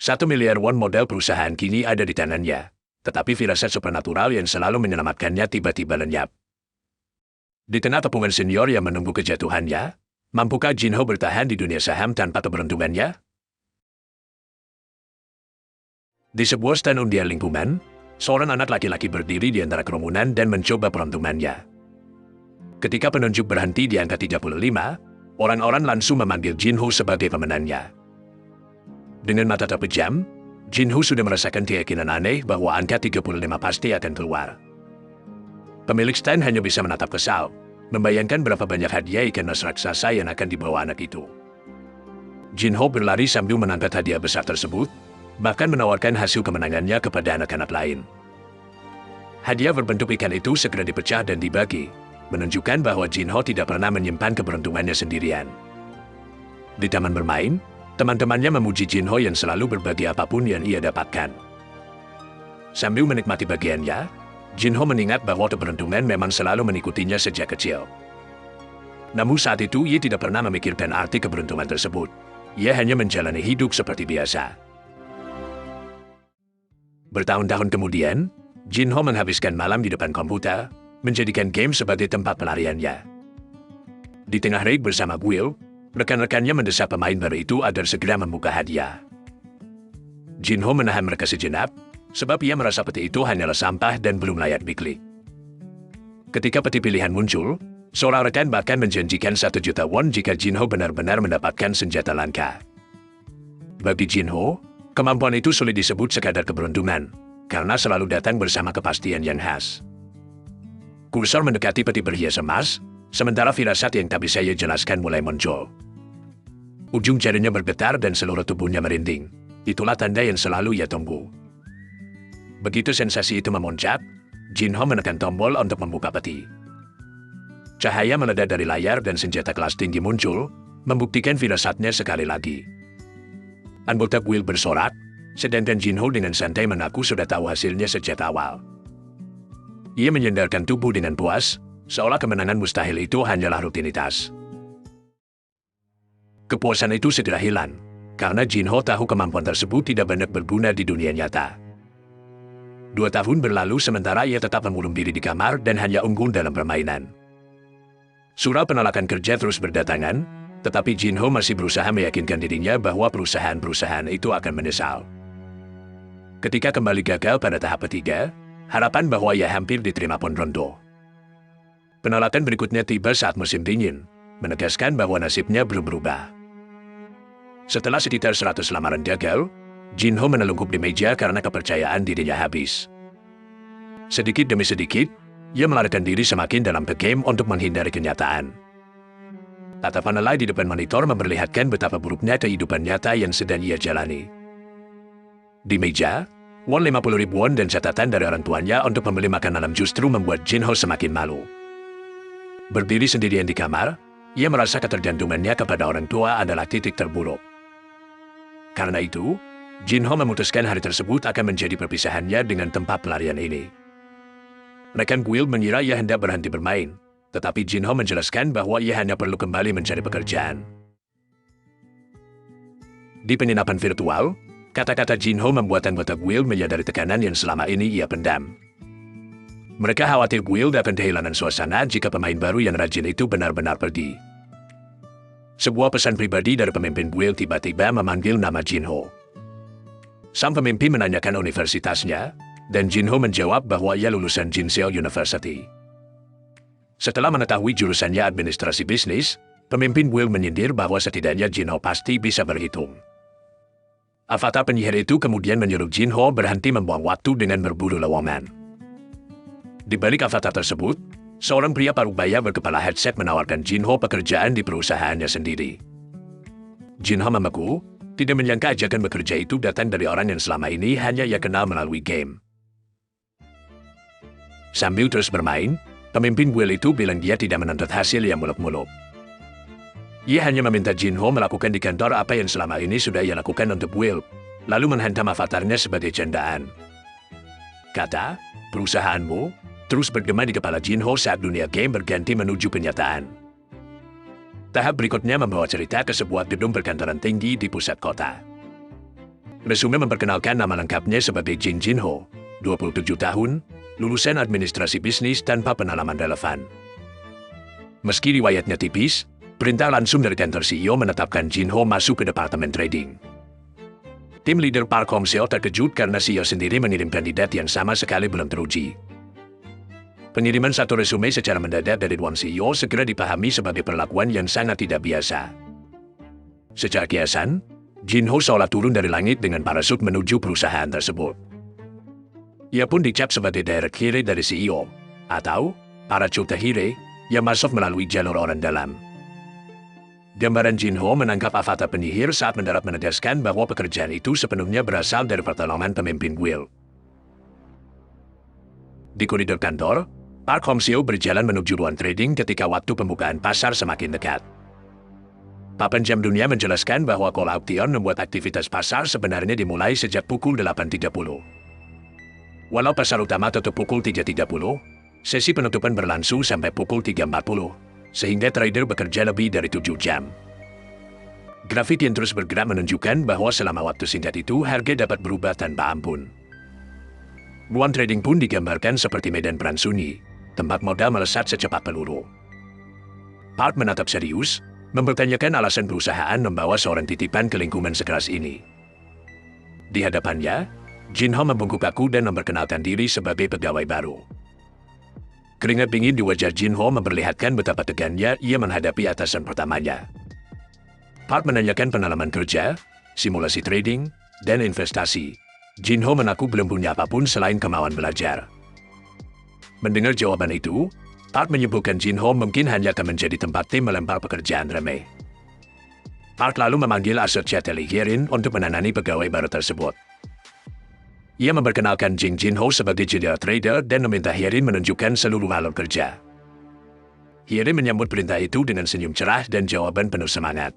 1 miliar won modal perusahaan kini ada di tangannya, tetapi firasat supernatural yang selalu menyelamatkannya tiba-tiba lenyap. Di tengah tepungan senior yang menunggu kejatuhannya, mampukah Jin Ho bertahan di dunia saham tanpa keberuntungannya? Di sebuah stand undian lingkungan, seorang anak laki-laki berdiri di antara kerumunan dan mencoba peruntungannya. Ketika penunjuk berhenti di angka 35, orang-orang langsung memanggil Jin Ho sebagai pemenangnya. Dengan mata terpejam, Jin Ho sudah merasakan keyakinan aneh bahwa angka 35 pasti akan keluar. Pemilik stand hanya bisa menatap kesal, membayangkan berapa banyak hadiah ikan mas raksasa yang akan dibawa anak itu. Jin Ho berlari sambil mengangkat hadiah besar tersebut, bahkan menawarkan hasil kemenangannya kepada anak-anak lain. Hadiah berbentuk ikan itu segera dipecah dan dibagi, menunjukkan bahwa Jin Ho tidak pernah menyimpan keberuntungannya sendirian. Di taman bermain, teman-temannya memuji Jin Ho yang selalu berbagi apapun yang ia dapatkan. Sambil menikmati bagiannya, Jin Ho mengingat bahwa keberuntungan memang selalu mengikutinya sejak kecil. Namun saat itu ia tidak pernah memikirkan arti keberuntungan tersebut. Ia hanya menjalani hidup seperti biasa. Bertahun-tahun kemudian, Jin Ho menghabiskan malam di depan komputer, menjadikan game sebagai tempat pelariannya. Di tengah raid bersama Will, rekan-rekannya mendesak pemain baru itu agar segera membuka hadiah. Jin Ho menahan mereka sejenak, sebab ia merasa peti itu hanyalah sampah dan belum layak diklik. Ketika peti pilihan muncul, seorang rekan bahkan menjanjikan 1 juta won jika Jin Ho benar-benar mendapatkan senjata langka. Bagi Jin Ho, kemampuan itu sulit disebut sekadar keberuntungan, karena selalu datang bersama kepastian yang khas. Kursor mendekati peti berhias emas, sementara firasat yang tak bisa ia jelaskan mulai muncul. Ujung jarinya bergetar dan seluruh tubuhnya merinding. Itulah tanda yang selalu ia tunggu. Begitu sensasi itu memuncak, Jin Ho menekan tombol untuk membuka peti. Cahaya meledak dari layar dan senjata kelas tinggi muncul, membuktikan firasatnya sekali lagi. Anggota Will bersorak, sedangkan Jin Ho dengan santai mengaku sudah tahu hasilnya sejak awal. Ia menyandarkan tubuh dengan puas, seolah kemenangan mustahil itu hanyalah rutinitas. Kepuasan itu segera hilang, karena Jin Ho tahu kemampuan tersebut tidak banyak berguna di dunia nyata. 2 tahun berlalu sementara ia tetap mengurung diri di kamar dan hanya unggul dalam permainan. Surat penolakan kerja terus berdatangan, tetapi Jin Ho masih berusaha meyakinkan dirinya bahwa perusahaan-perusahaan itu akan menyesal. Ketika kembali gagal pada tahap ketiga, harapan bahwa ia hampir diterima pun runtuh. Penolakan berikutnya tiba saat musim dingin, menegaskan bahwa nasibnya belum berubah. Setelah sekitar 100 lamaran gagal, Jin Ho menelungkup di meja karena kepercayaan dirinya habis. Sedikit demi sedikit, ia melarikan diri semakin dalam ke game untuk menghindari kenyataan. Tatapan lelah di depan monitor memperlihatkan betapa buruknya kehidupan nyata yang sedang ia jalani. Di meja, won 50.000 won dan catatan dari orang tuanya untuk membeli makan malam justru membuat Jin Ho semakin malu. Berdiri sendirian di kamar, ia merasa ketergantungannya kepada orang tua adalah titik terburuk. Karena itu, Jin Ho memutuskan hari tersebut akan menjadi perpisahannya dengan tempat pelarian ini. Rekan Will mengira ia hendak berhenti bermain, tetapi Jin Ho menjelaskan bahwa ia hanya perlu kembali mencari pekerjaan. Di penginapan virtual, kata-kata Jin Ho membuat anggota Will menyadari tekanan yang selama ini ia pendam. Mereka khawatir Will dapat kehilangan suasana jika pemain baru yang rajin itu benar-benar pergi. Sebuah pesan pribadi dari pemimpin Will tiba-tiba memanggil nama Jin Ho. Sang pemimpin menanyakan universitasnya, dan Jin Ho menjawab bahwa ia lulusan Jinseo University. Setelah mengetahui jurusannya administrasi bisnis, pemimpin Will menyindir bahwa setidaknya Jin Ho pasti bisa berhitung. Avatar penyihir itu kemudian menyuruh Jin Ho berhenti membuang waktu dengan berburu lowongan. Di balik avatar tersebut, seorang pria parubaya berkepala headset menawarkan Jin Ho pekerjaan di perusahaannya sendiri. Jin Ho mengaku, tidak menyangka ajakan bekerja itu datang dari orang yang selama ini hanya ia kenal melalui game. Sambil terus bermain, pemimpin Will itu bilang dia tidak menuntut hasil yang muluk-muluk. Ia hanya meminta Jin Ho melakukan di kantor apa yang selama ini sudah ia lakukan untuk Will, lalu menghantam avatarnya sebagai candaan. Kata, perusahaanmu, terus bergema di kepala Jin Ho saat dunia game berganti menuju kenyataan. Tahap berikutnya membawa cerita ke sebuah gedung perkantoran tinggi di pusat kota. Resume memperkenalkan nama lengkapnya sebagai Jin Jinho, 27 tahun, lulusan administrasi bisnis tanpa pengalaman relevan. Meski riwayatnya tipis, perintah langsung dari kantor CEO menetapkan Jinho masuk ke departemen trading. Tim leader Park Hong-seo terkejut karena CEO sendiri mengirim kandidat yang sama sekali belum teruji. Pengiriman satu resume secara mendadak dari Won CEO segera dipahami sebagai perlakuan yang sangat tidak biasa. Secara kiasan, Jinho seolah turun dari langit dengan parasut menuju perusahaan tersebut. Ia pun dicap sebagai direct hire dari CEO, atau parachute hire, yang masuk melalui jalur orang dalam. Gambaran Jinho menangkap avatar penyihir saat mendarat menegaskan bahwa pekerjaan itu sepenuhnya berasal dari pertolongan pemimpin guild. Di koridor kantor, Park Hong-seo berjalan menuju ruang trading ketika waktu pembukaan pasar semakin dekat. Papan jam dunia menjelaskan bahwa call auction membuat aktivitas pasar sebenarnya dimulai sejak pukul 8.30. Walau pasar utama tutup pukul 3.30, sesi penutupan berlangsung sampai pukul 3.40. Sehingga trader bekerja lebih dari 7 jam. Grafik yang terus bergerak menunjukkan bahwa selama waktu singkat itu harga dapat berubah tanpa ampun. Ruang trading pun digambarkan seperti medan perang sunyi, tempat modal melesat secepat peluru. Park menatap serius, mempertanyakan alasan perusahaan membawa seorang titipan ke lingkungan sekeras ini. Di hadapannya, Jinho membungkuk kaku dan memperkenalkan diri sebagai pegawai baru. Keringat dingin di wajah Jinho memperlihatkan betapa tegannya ia menghadapi atasan pertamanya. Park menanyakan pengalaman kerja, simulasi trading, dan investasi. Jinho mengaku belum punya apapun selain kemauan belajar. Mendengar jawaban itu, Park menyebutkan Jinho mungkin hanya akan menjadi tempat tim melempar pekerjaan remeh. Park lalu memanggil asosiat Lee Hyerin untuk menangani pegawai baru tersebut. Ia memperkenalkan Jin Jinho sebagai junior trader dan meminta Hyerin menunjukkan seluruh alur kerja. Hyerin menyambut perintah itu dengan senyum cerah dan jawaban penuh semangat.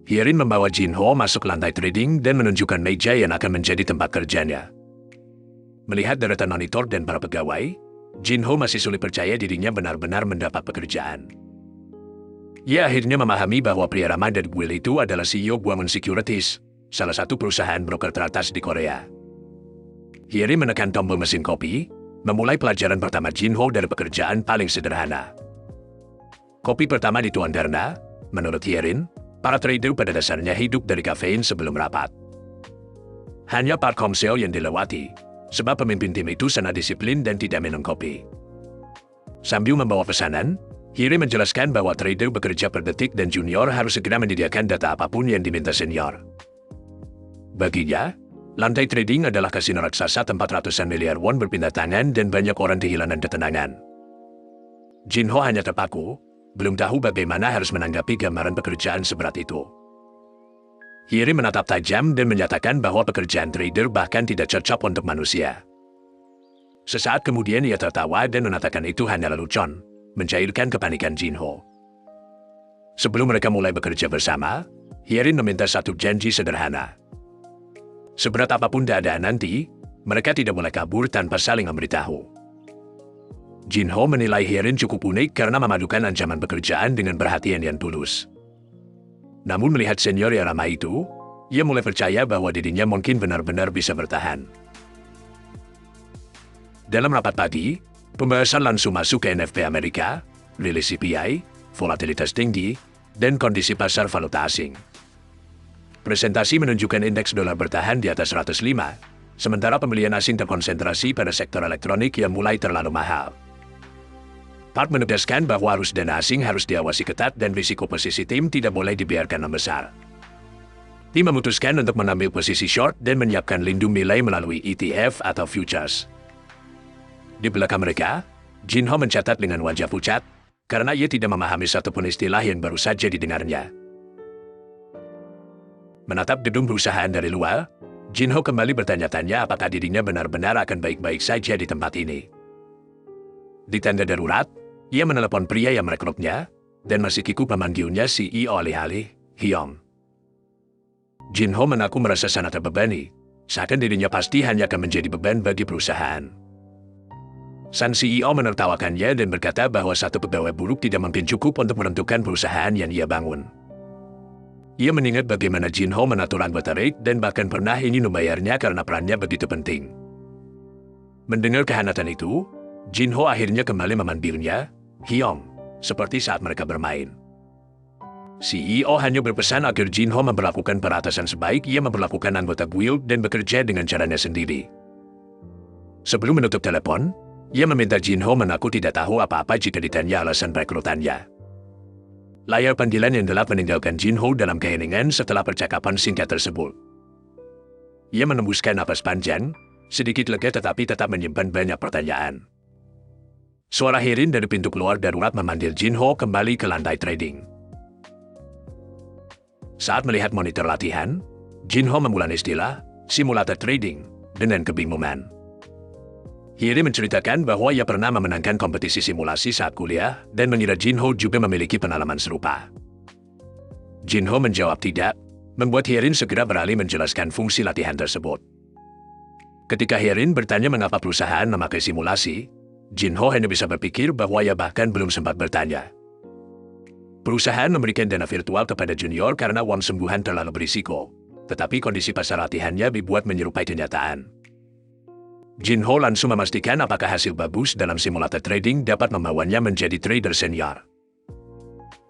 Hyerin membawa Jinho masuk lantai trading dan menunjukkan meja yang akan menjadi tempat kerjanya. Melihat deretan monitor dan para pegawai, Jinho masih sulit percaya dirinya benar-benar mendapat pekerjaan. Ia akhirnya memahami bahwa pria ramah dari guild itu adalah CEO Gwangwon Securities, salah satu perusahaan broker teratas di Korea. Hyerin menekan tombol mesin kopi, memulai pelajaran pertama Jinho dari pekerjaan paling sederhana. Kopi pertama dituang karena, menurut Hyerin, para trader pada dasarnya hidup dari kafein sebelum rapat. Hanya Park Hong-seo yang dilewati, sebab pemimpin tim itu sangat disiplin dan tidak minum kopi. Sambil membawa pesanan, Hyerin menjelaskan bahwa trader bekerja per detik dan junior harus segera menyediakan data apapun yang diminta senior. Baginya, lantai trading adalah kasino raksasa tempat ratusan miliar won berpindah tangan dan banyak orang kehilangan ketenangan. Jinho hanya terpaku, belum tahu bagaimana harus menanggapi gambaran pekerjaan seberat itu. Hyerin menatap tajam dan menyatakan bahwa pekerjaan trader bahkan tidak cocok untuk manusia. Sesaat kemudian ia tertawa dan mengatakan itu hanyalah lelucon, mencairkan kepanikan Jinho. Sebelum mereka mulai bekerja bersama, Hyerin meminta satu janji sederhana. Seberat apapun keadaan nanti, mereka tidak boleh kabur tanpa saling memberitahu. Jinho menilai Hyerin cukup unik karena memadukan ancaman pekerjaan dengan perhatian yang tulus. Namun melihat senior yang ramah itu, ia mulai percaya bahwa dirinya mungkin benar-benar bisa bertahan. Dalam rapat pagi, pembahasan langsung masuk ke NFP Amerika, rilis CPI, volatilitas tinggi, dan kondisi pasar valuta asing. Presentasi menunjukkan indeks dolar bertahan di atas 105, sementara pembelian asing terkonsentrasi pada sektor elektronik yang mulai terlalu mahal. Park menegaskan bahwa arus dana asing harus diawasi ketat dan risiko posisi tim tidak boleh dibiarkan membesar. Tim memutuskan untuk mengambil posisi short dan menyiapkan lindung nilai melalui ETF atau futures. Di belakang mereka, Jinho mencatat dengan wajah pucat, karena ia tidak memahami satupun istilah yang baru saja didengarnya. Menatap gedung perusahaan dari luar, Jinho kembali bertanya-tanya apakah dirinya benar-benar akan baik-baik saja di tempat ini. Di tenda darurat, ia menelepon pria yang merekrutnya, dan masih kikuk memanggilnya CEO alih-alih, Hyong. Jinho mengaku merasa sangat terbebani, seakan dirinya pasti hanya akan menjadi beban bagi perusahaan. Sang CEO menertawakannya dan berkata bahwa satu pegawai buruk tidak mungkin cukup untuk menentukan perusahaan yang ia bangun. Ia mengingat bagaimana Jinho mengatur anggota raid dan bahkan pernah ingin membayarnya karena perannya begitu penting. Mendengar kehangatan itu, Jinho akhirnya kembali memanggilnya, Hyong, seperti saat mereka bermain. CEO hanya berpesan agar Jinho memperlakukan peratasan sebaik ia memperlakukan anggota guild dan bekerja dengan caranya sendiri. Sebelum menutup telepon, ia meminta Jinho mengaku tidak tahu apa-apa jika ditanya alasan perekrutannya. Layar panggilan yang gelap meninggalkan Jinho dalam keheningan setelah percakapan singkat tersebut. Ia menembuskan napas panjang, sedikit lega tetapi tetap menyimpan banyak pertanyaan. Suara Hyerin dari pintu keluar darurat memanggil Jinho kembali ke lantai trading. Saat melihat monitor latihan, Jinho memulai istilah simulator trading dengan kebingungan. Hyerin menceritakan bahwa ia pernah memenangkan kompetisi simulasi saat kuliah dan mengira Jinho juga memiliki pengalaman serupa. Jinho menjawab tidak, membuat Hyerin segera beralih menjelaskan fungsi latihan tersebut. Ketika Hyerin bertanya mengapa perusahaan memakai simulasi, Jinho hanya bisa berpikir bahwa ia bahkan belum sempat bertanya. Perusahaan memberikan dana virtual kepada junior karena uang sembuhan terlalu berisiko, tetapi kondisi pasar latihannya dibuat menyerupai kenyataan. Jinho langsung memastikan apakah hasil bagus dalam simulator trading dapat membawanya menjadi trader senior.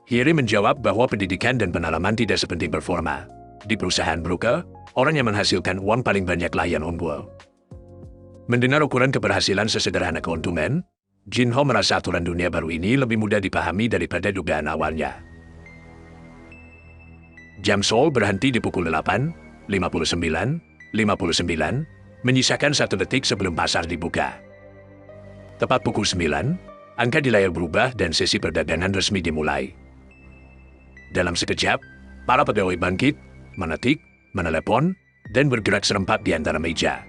Hyerin menjawab bahwa pendidikan dan pengalaman tidak sepenting performa. Di perusahaan broker, orang yang menghasilkan uang paling banyaklah yang unggul. Mendengar ukuran keberhasilan sesederhana keuntungan, Jinho merasa aturan dunia baru ini lebih mudah dipahami daripada dugaan awalnya. Jam Seoul berhenti di pukul 8:59, menyisakan 1 detik sebelum pasar dibuka. Tepat pukul 9, angka di layar berubah dan sesi perdagangan resmi dimulai. Dalam sekejap, para pegawai bangkit, mengetik, menelepon, dan bergerak serempak di antara meja.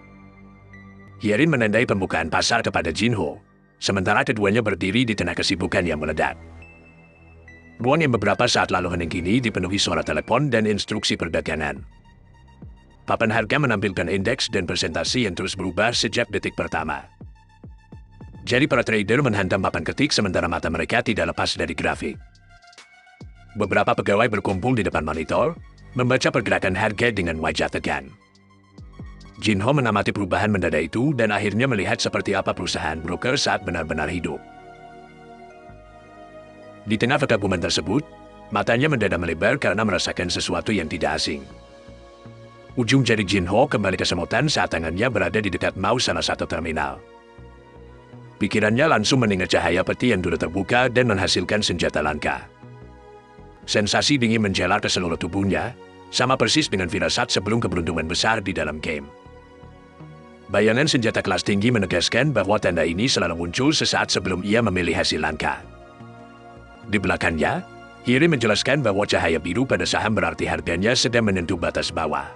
Hyerin menandai pembukaan pasar kepada Jinho, sementara keduanya berdiri di tengah kesibukan yang meledak. Ruang yang beberapa saat lalu hening kini dipenuhi suara telepon dan instruksi perdagangan. Papan harga menampilkan indeks dan presentasi yang terus berubah sejak detik pertama. Jadi para trader menghantam papan ketik sementara mata mereka tidak lepas dari grafik. Beberapa pegawai berkumpul di depan monitor, membaca pergerakan harga dengan wajah tegang. Jinho mengamati perubahan mendadak itu dan akhirnya melihat seperti apa perusahaan broker saat benar-benar hidup. Di tengah kekaguman tersebut, matanya mendadak melebar karena merasakan sesuatu yang tidak asing. Ujung jari Jinho kembali kesemutan saat tangannya berada di dekat mouse salah satu terminal. Pikirannya langsung mengingat cahaya peti yang dulu terbuka dan menghasilkan senjata langka. Sensasi dingin menjalar ke seluruh tubuhnya, sama persis dengan firasat sebelum keberuntungan besar di dalam game. Bayangan senjata kelas tinggi menegaskan bahwa tanda ini selalu muncul sesaat sebelum ia memilih hasil langka. Di belakangnya, Hyerin menjelaskan bahwa cahaya biru pada saham berarti harganya sedang menyentuh batas bawah.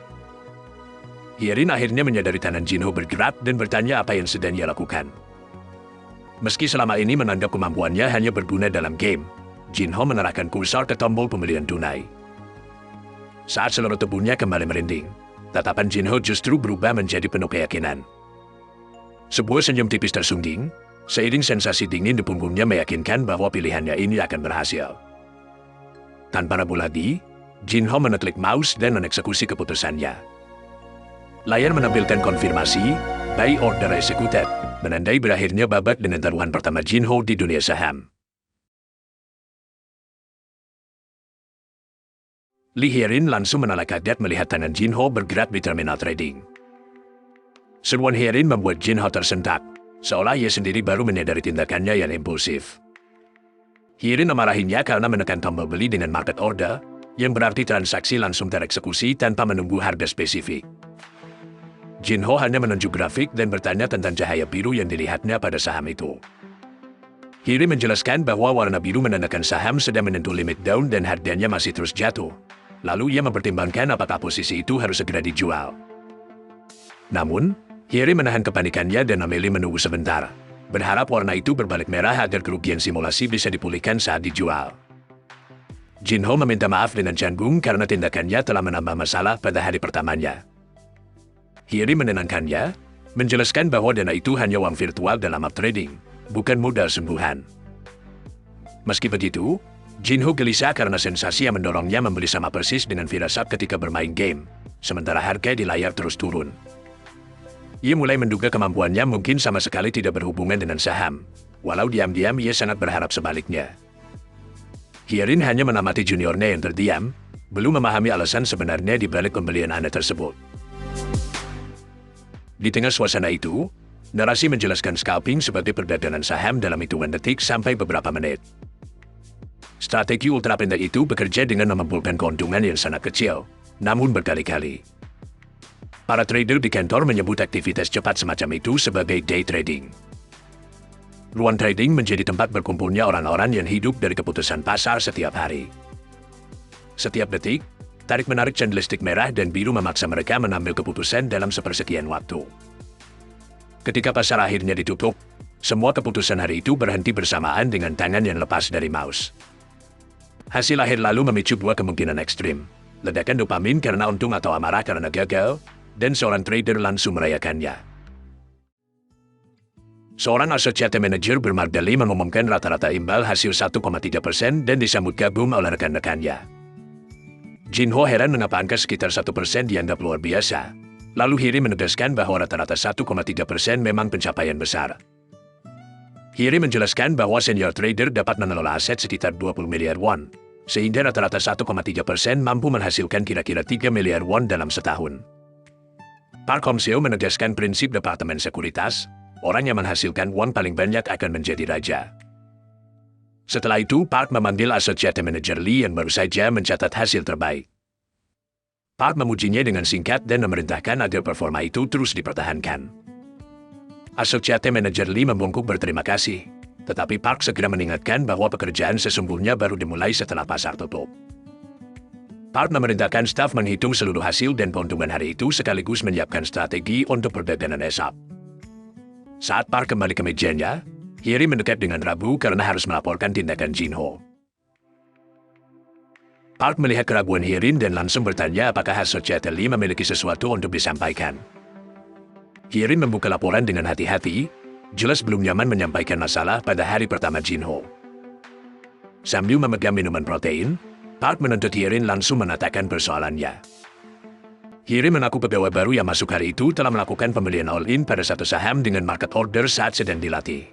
Hyerin akhirnya menyadari tangan Jinho bergerak dan bertanya apa yang sedang ia lakukan. Meski selama ini menganggap kemampuannya hanya berguna dalam game, Jinho menerahkan kursor ke tombol pembelian tunai. Saat seluruh tubuhnya kembali merinding, tatapan Jinho justru berubah menjadi penuh keyakinan. Sebuah senyum tipis tersungging, seiring sensasi dingin di punggungnya meyakinkan bahwa pilihannya ini akan berhasil. Tanpa ragu lagi, Jinho meneklik mouse dan mengeksekusi keputusannya. Layar menampilkan konfirmasi, buy order executed, menandai berakhirnya babak dengan taruhan pertama Jinho di dunia saham. Lee Hyerin langsung menoleh kaget melihat tangan Jinho bergerak di terminal trading. Seruan Hyerin membuat Jinho tersentak, seolah ia sendiri baru menyadari tindakannya yang impulsif. Hyerin memarahinya karena menekan tombol beli dengan market order, yang berarti transaksi langsung tereksekusi tanpa menunggu harga spesifik. Jinho hanya menunjuk grafik dan bertanya tentang cahaya biru yang dilihatnya pada saham itu. Hyerin menjelaskan bahwa warna biru menandakan saham sedang menyentuh limit down dan harganya masih terus jatuh. Lalu ia mempertimbangkan apakah posisi itu harus segera dijual. Namun, Hyerin menahan kepanikannya dan memilih menunggu sebentar, berharap warna itu berbalik merah agar kerugian simulasi bisa dipulihkan saat dijual. Jinho meminta maaf dengan canggung karena tindakannya telah menambah masalah pada hari pertamanya. Hyerin menenangkannya, menjelaskan bahwa dana itu hanya uang virtual dalam trading, bukan modal sembuhan. Meski begitu, Jinho gelisah karena sensasi yang mendorongnya membeli sama persis dengan firasat ketika bermain game, sementara harga di layar terus turun. Ia mulai menduga kemampuannya mungkin sama sekali tidak berhubungan dengan saham, walau diam-diam ia sangat berharap sebaliknya. Hierin hanya menamati juniornya yang terdiam, belum memahami alasan sebenarnya di balik pembelian aneh tersebut. Di tengah suasana itu, narasi menjelaskan scalping sebagai perdagangan saham dalam hitungan detik sampai beberapa menit. Strategi ultra pendek itu bekerja dengan mengumpulkan keuntungan yang sangat kecil, namun berkali-kali. Para trader di kantor menyebut aktivitas cepat semacam itu sebagai day trading. Ruang trading menjadi tempat berkumpulnya orang-orang yang hidup dari keputusan pasar setiap hari. Setiap detik, tarik-menarik candlestick merah dan biru memaksa mereka mengambil keputusan dalam sepersekian waktu. Ketika pasar akhirnya ditutup, semua keputusan hari itu berhenti bersamaan dengan tangan yang lepas dari mouse. Hasil akhir lalu memicu dua kemungkinan ekstrim, ledakan dopamin karena untung atau amarah karena gagal, dan seorang trader langsung merayakannya. Seorang asosiate manajer bermardali mengumumkan rata-rata imbal hasil 1,3% dan disambut kagum oleh rekan-rekannya. Jinho heran mengapa angka sekitar 1% dianggap luar biasa, lalu Hiri menegaskan bahwa rata-rata 1,3% memang pencapaian besar. Hiri menjelaskan bahwa senior trader dapat mengelola aset sekitar 20 miliar won, sehingga rata-rata 1,3% mampu menghasilkan kira-kira 3 miliar won dalam setahun. Park Hong-seo menegaskan prinsip Departemen Sekuritas, orang yang menghasilkan uang paling banyak akan menjadi raja. Setelah itu, Park memanggil asosiate manajer Lee yang baru saja mencatat hasil terbaik. Park memujinya dengan singkat dan memerintahkan agar performa itu terus dipertahankan. Asosiate manajer Lee membungkuk berterima kasih, tetapi Park segera mengingatkan bahwa pekerjaan sesungguhnya baru dimulai setelah pasar tutup. Park memerintahkan staf menghitung seluruh hasil dan keuntungan hari itu sekaligus menyiapkan strategi untuk perdagangan esok. Saat Park kembali ke mejanya, Hiri mendekat dengan ragu karena harus melaporkan tindakan Jinho. Park melihat keraguan Hirin dan langsung bertanya apakah asosiate Lee memiliki sesuatu untuk disampaikan. Hirin membuka laporan dengan hati-hati, jelas belum nyaman menyampaikan masalah pada hari pertama Jinho. Sambil memegang minuman protein, Park menuntut Hirin langsung menatakan persoalannya. Hiri mengaku pegawai baru yang masuk hari itu telah melakukan pembelian all-in pada satu saham dengan market order saat sedang dilatih.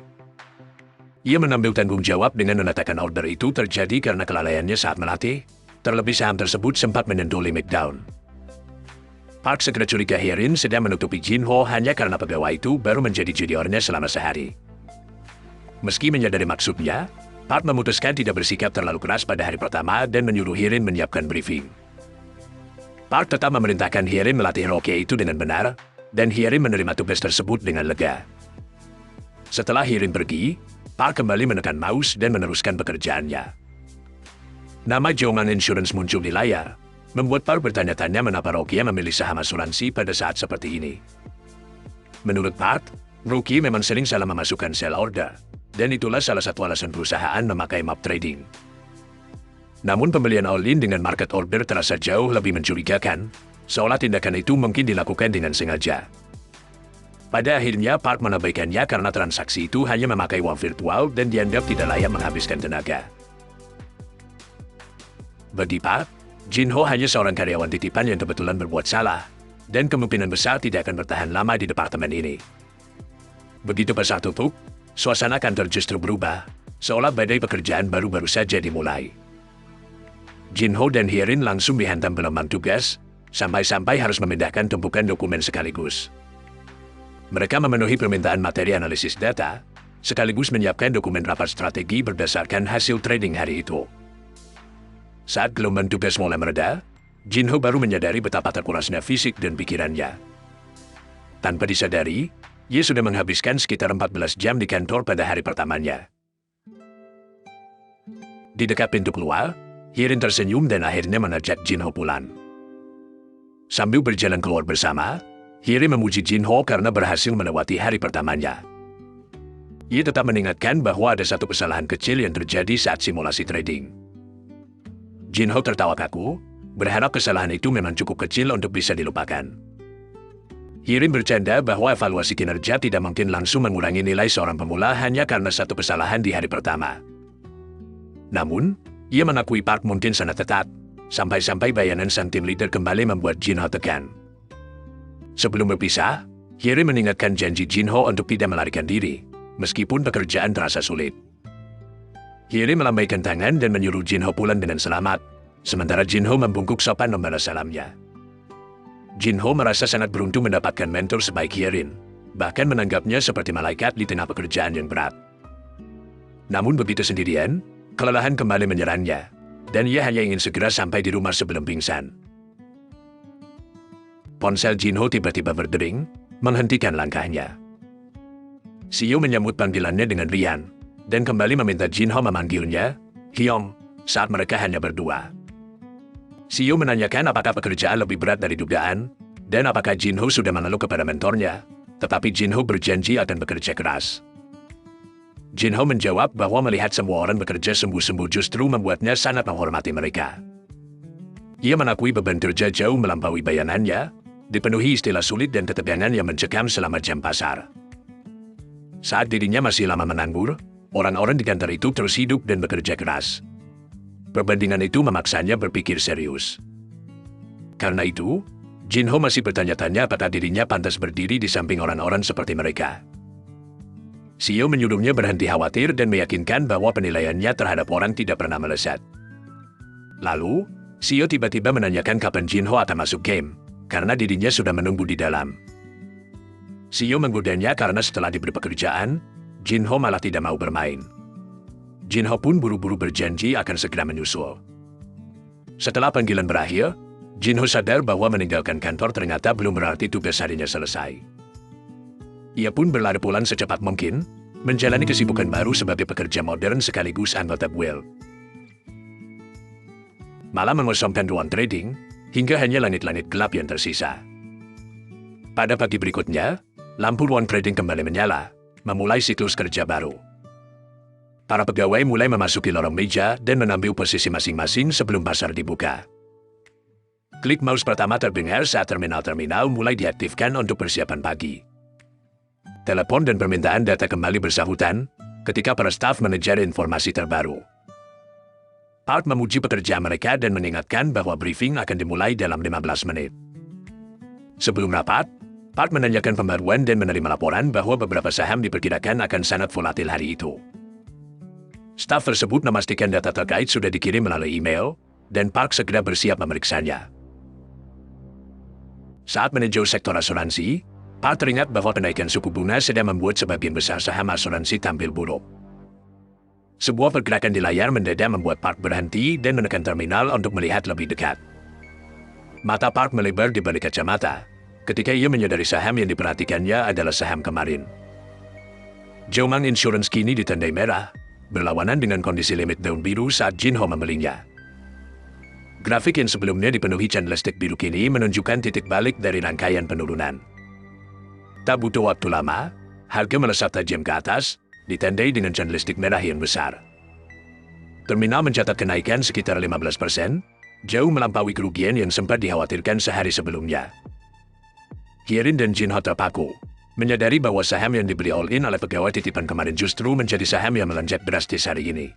Ia mengambil tanggung jawab dengan mengatakan order itu terjadi karena kelalaiannya saat melatih, terlebih saham tersebut sempat menyentuh limit down. Park segera curiga Hirin sedang menutupi Jinho hanya karena pegawai itu baru menjadi juniornya selama sehari. Meski menyadari maksudnya, Park memutuskan tidak bersikap terlalu keras pada hari pertama dan menyuruh Hirin menyiapkan briefing. Park tetap memerintahkan Hirin melatih roke itu dengan benar, dan Hirin menerima tugas tersebut dengan lega. Setelah Hirin pergi, Park kembali menekan mouse dan meneruskan pekerjaannya. Nama Joman Insurance muncul di layar, membuat Park bertanya-tanya mengapa Rocky memilih saham asuransi pada saat seperti ini. Menurut Park, Rocky memang sering salah memasukkan sell order, dan itulah salah satu alasan perusahaan memakai map trading. Namun pembelian all-in dengan market order terasa jauh lebih mencurigakan, seolah tindakan itu mungkin dilakukan dengan sengaja. Pada akhirnya Park mengabaikannya karena transaksi itu hanya memakai uang virtual dan dianggap tidak layak menghabiskan tenaga. Bagi Park, Jinho hanya seorang karyawan titipan yang kebetulan berbuat salah, dan kemungkinan besar tidak akan bertahan lama di departemen ini. Begitu pasar tutup, suasana kantor justru berubah, seolah badai pekerjaan baru-baru saja dimulai. Jinho dan Hirin langsung dihantam gelombang tugas, sampai-sampai harus memindahkan tumpukan dokumen sekaligus. Mereka memenuhi permintaan materi analisis data, sekaligus menyiapkan dokumen rapat strategi berdasarkan hasil trading hari itu. Saat gelombang tugas mulai mereda, Jinho baru menyadari betapa terkurasnya fisik dan pikirannya. Tanpa disadari, ia sudah menghabiskan sekitar 14 jam di kantor pada hari pertamanya. Di dekat pintu keluar, Hirin tersenyum dan akhirnya mengajak Jinho pulang. Sambil berjalan keluar bersama, Hirin memuji Jinho karena berhasil melewati hari pertamanya. Ia tetap mengingatkan bahwa ada satu kesalahan kecil yang terjadi saat simulasi trading. Jinho tertawa kaku, berharap kesalahan itu memang cukup kecil untuk bisa dilupakan. Hirin bercanda bahwa evaluasi kinerja tidak mungkin langsung mengurangi nilai seorang pemula hanya karena satu kesalahan di hari pertama. Namun, Ia mengakui Park mungkin sangat ketat, sampai-sampai bayanan sang tim leader kembali membuat Jin Ho tekan. Sebelum berpisah, Hye-ri mengingatkan janji Jin Ho untuk tidak melarikan diri, meskipun pekerjaan terasa sulit. Hye-ri melambaikan tangan dan menyuruh Jin Ho pulang dengan selamat, sementara Jin Ho membungkuk sopan membalas salamnya. Jin Ho merasa sangat beruntung mendapatkan mentor sebaik Hye-rin, bahkan menanggapnya seperti malaikat di tengah pekerjaan yang berat. Namun begitu sendirian, kelelahan kembali menyerangnya, dan ia hanya ingin segera sampai di rumah sebelum pingsan. Ponsel Jin Ho tiba-tiba berdering, menghentikan langkahnya. Seo menyambut panggilannya dengan riang, dan kembali meminta Jin Ho memanggilnya, Hyung, saat mereka hanya berdua. Seo menanyakan apakah pekerjaan lebih berat dari dugaan, dan apakah Jin Ho sudah mengeluh kepada mentornya, tetapi Jin Ho berjanji akan bekerja keras. Jin Ho menjawab bahwa melihat semua orang bekerja sungguh-sungguh justru membuatnya sangat menghormati mereka. Ia mengakui beban kerja jauh melampaui bayangannya, dipenuhi istilah sulit dan ketegangan yang mencekam selama jam pasar. Saat dirinya masih lama menganggur, orang-orang di kantor itu terus hidup dan bekerja keras. Perbandingan itu memaksanya berpikir serius. Karena itu, Jin Ho masih bertanya-tanya apakah dirinya pantas berdiri di samping orang-orang seperti mereka. Seo menyuruhnya berhenti khawatir dan meyakinkan bahwa penilaiannya terhadap orang tidak pernah melesat. Lalu, Seo tiba-tiba menanyakan kapan Jin Ho akan masuk game, karena dirinya sudah menunggu di dalam. Seo menggodanya karena setelah diberi pekerjaan, Jin Ho malah tidak mau bermain. Jin Ho pun buru-buru berjanji akan segera menyusul. Setelah panggilan berakhir, Jin Ho sadar bahwa meninggalkan kantor ternyata belum berarti tugas harinya selesai. Ia pun berlari pulang secepat mungkin, menjalani kesibukan baru sebagai pekerja modern sekaligus anggota guild. Malam mengosongkan ruang trading, hingga hanya langit-langit gelap yang tersisa. Pada pagi berikutnya, lampu ruang trading kembali menyala, memulai siklus kerja baru. Para pegawai mulai memasuki lorong meja dan mengambil posisi masing-masing sebelum pasar dibuka. Klik mouse pertama terdengar saat terminal-terminal mulai diaktifkan untuk persiapan pagi. Telepon dan permintaan data kembali bersahutan ketika para staf mengejar informasi terbaru. Park memuji pekerjaan mereka dan mengingatkan bahwa briefing akan dimulai dalam 15 menit. Sebelum rapat, Park menanyakan pembaruan dan menerima laporan bahwa beberapa saham diperkirakan akan sangat volatil hari itu. Staf tersebut memastikan data terkait sudah dikirim melalui email, dan Park segera bersiap memeriksanya. Saat meninjau sektor asuransi, Park teringat bahwa kenaikan suku bunga sedang membuat sebagian besar saham asuransi tampil buruk. Sebuah pergerakan di layar mendadak membuat Park berhenti dan menekan terminal untuk melihat lebih dekat. Mata Park melebar di balik kacamata, ketika ia menyadari saham yang diperhatikannya adalah saham kemarin. Jomang Insurance kini ditandai merah, berlawanan dengan kondisi limit daun biru saat Jin Ho membelinya. Grafik yang sebelumnya dipenuhi candlestick biru kini menunjukkan titik balik dari rangkaian penurunan. Tak butuh waktu lama, harga melesat tajam ke atas, ditandai dengan candlestick merah yang besar. Terminal mencatat kenaikan sekitar 15%, jauh melampaui kerugian yang sempat dikhawatirkan sehari sebelumnya. Hye-rin dan Jin Ho terpaku, menyadari bahwa saham yang dibeli all-in oleh pegawai titipan kemarin justru menjadi saham yang melonjak drastis hari ini.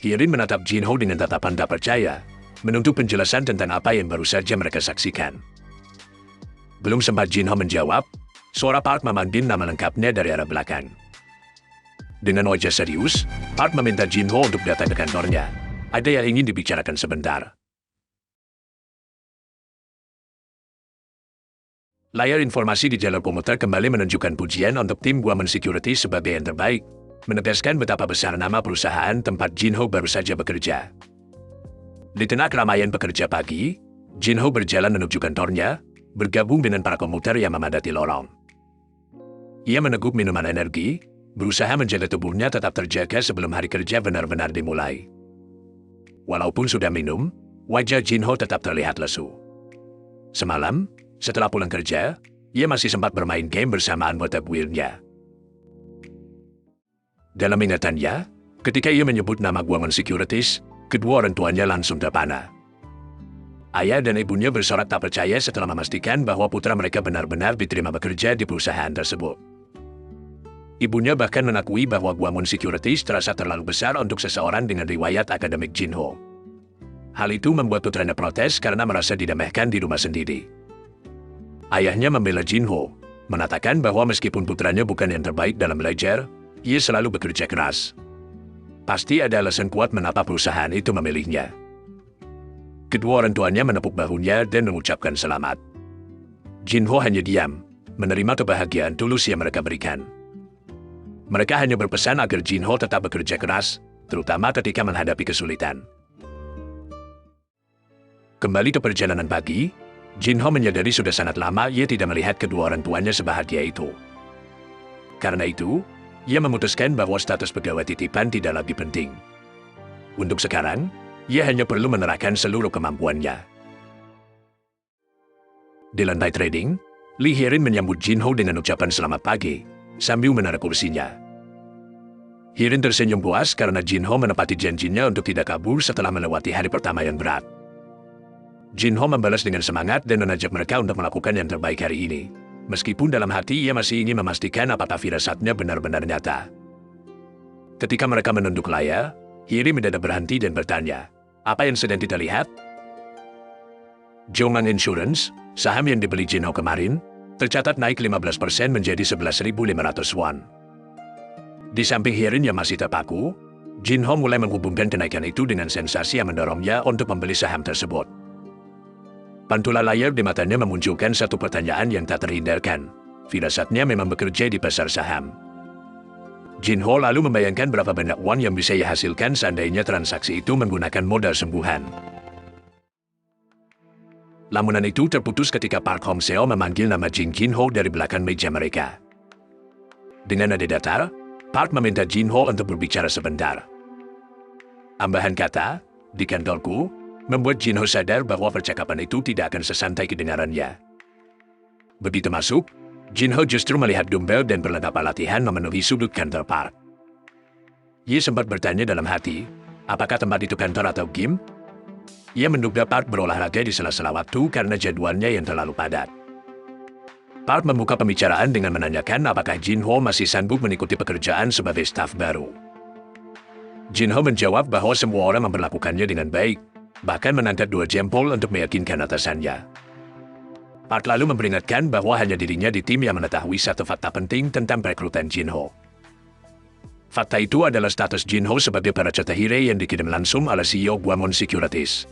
Hye-rin menatap Jin Ho dengan tatapan tak percaya, menuntut penjelasan tentang apa yang baru saja mereka saksikan. Belum sempat Jin Ho menjawab, suara Park memanggil nama lengkapnya dari arah belakang. Dengan wajah serius, Park meminta Jin Ho untuk datang ke kantornya. Ada yang ingin dibicarakan sebentar. Layar informasi di jalur komuter kembali menunjukkan pujian untuk tim Guaman Security sebagai yang terbaik, menegaskan betapa besar nama perusahaan tempat Jin Ho baru saja bekerja. Di tengah keramaian pekerja pagi, Jin Ho berjalan menuju kantornya, bergabung dengan para komuter yang memadati lorong. Ia meneguk minuman energi, berusaha menjaga tubuhnya tetap terjaga sebelum hari kerja benar-benar dimulai. Walaupun sudah minum, wajah Jin Ho tetap terlihat lesu. Semalam, setelah pulang kerja, ia masih sempat bermain game bersama anggota guildnya. Dalam ingatannya, ketika ia menyebut nama Guaman Securities, kedua orang tuanya langsung terpana. Ayah dan ibunya bersorak tak percaya setelah memastikan bahwa putra mereka benar-benar diterima bekerja di perusahaan tersebut. Ibunya bahkan mengakui bahwa Guamon Securities terasa terlalu besar untuk seseorang dengan riwayat akademik Jinho. Hal itu membuat putranya protes karena merasa diremehkan di rumah sendiri. Ayahnya membela Jinho, mengatakan bahwa meskipun putranya bukan yang terbaik dalam belajar, ia selalu bekerja keras. Pasti ada alasan kuat mengapa perusahaan itu memilihnya. Kedua orang tuanya menepuk bahunya dan mengucapkan selamat. Jinho hanya diam, menerima kebahagiaan tulus yang mereka berikan. Mereka hanya berpesan agar Jinho tetap bekerja keras, terutama ketika menghadapi kesulitan. Kembali ke perjalanan pagi, Jinho menyadari sudah sangat lama ia tidak melihat kedua orang tuanya sebahagia itu. Karena itu, ia memutuskan bahwa status pegawai titipan tidak lagi penting. Untuk sekarang, ia hanya perlu menerapkan seluruh kemampuannya. Di lantai trading, Lee Hye-rin menyambut Jinho dengan ucapan selamat pagi, sambil menarik kursinya. Hye-rin tersenyum puas karena Jinho menepati janjinya untuk tidak kabur setelah melewati hari pertama yang berat. Jinho membalas dengan semangat dan mengajak mereka untuk melakukan yang terbaik hari ini. Meskipun dalam hati ia masih ingin memastikan apakah firasatnya benar-benar nyata. Ketika mereka menunduk layar, Hye-rin mendadak berhenti dan bertanya, "Apa yang sedang kita lihat?" Zhong'an Insurance, saham yang dibeli Jinho kemarin, tercatat naik 15% menjadi 11.500 won. Di samping Hye-rin yang masih terpaku, Jinho mulai menghubungkan kenaikan itu dengan sensasi yang mendorongnya untuk membeli saham tersebut. Pantulan layar di matanya memunculkan satu pertanyaan yang tak terhindarkan. Firasatnya memang bekerja di pasar saham. Jinho lalu membayangkan berapa banyak won yang bisa ia hasilkan seandainya transaksi itu menggunakan modal sembuhan. Lamunan itu terputus ketika Park Hong-seo memanggil nama Jin Jinho dari belakang meja mereka. Dengan nada datar, Park meminta Jinho untuk berbicara sebentar. Ambahan kata, "Di kantorku," membuat Jinho sadar bahwa percakapan itu tidak akan sesantai kedengarannya. Begitu masuk, Jinho justru melihat dumbbell dan perlengkapan latihan memenuhi sudut kantor Park. Ia sempat bertanya dalam hati, apakah tempat itu kantor atau gym? Ia menduga Park berolahraga di sela-sela waktu karena jadwalnya yang terlalu padat. Park membuka pembicaraan dengan menanyakan apakah Jinho masih sanggup mengikuti pekerjaan sebagai staf baru. Jinho menjawab bahwa semua orang memperlakukannya dengan baik, bahkan menangkat 2 jempol untuk meyakinkan atasannya. Park lalu memperingatkan bahwa hanya dirinya di tim yang mengetahui satu fakta penting tentang perekrutan Jinho. Fakta itu adalah status Jinho sebagai Paracata Hire yang dikirim langsung oleh CEO Guamon Securities.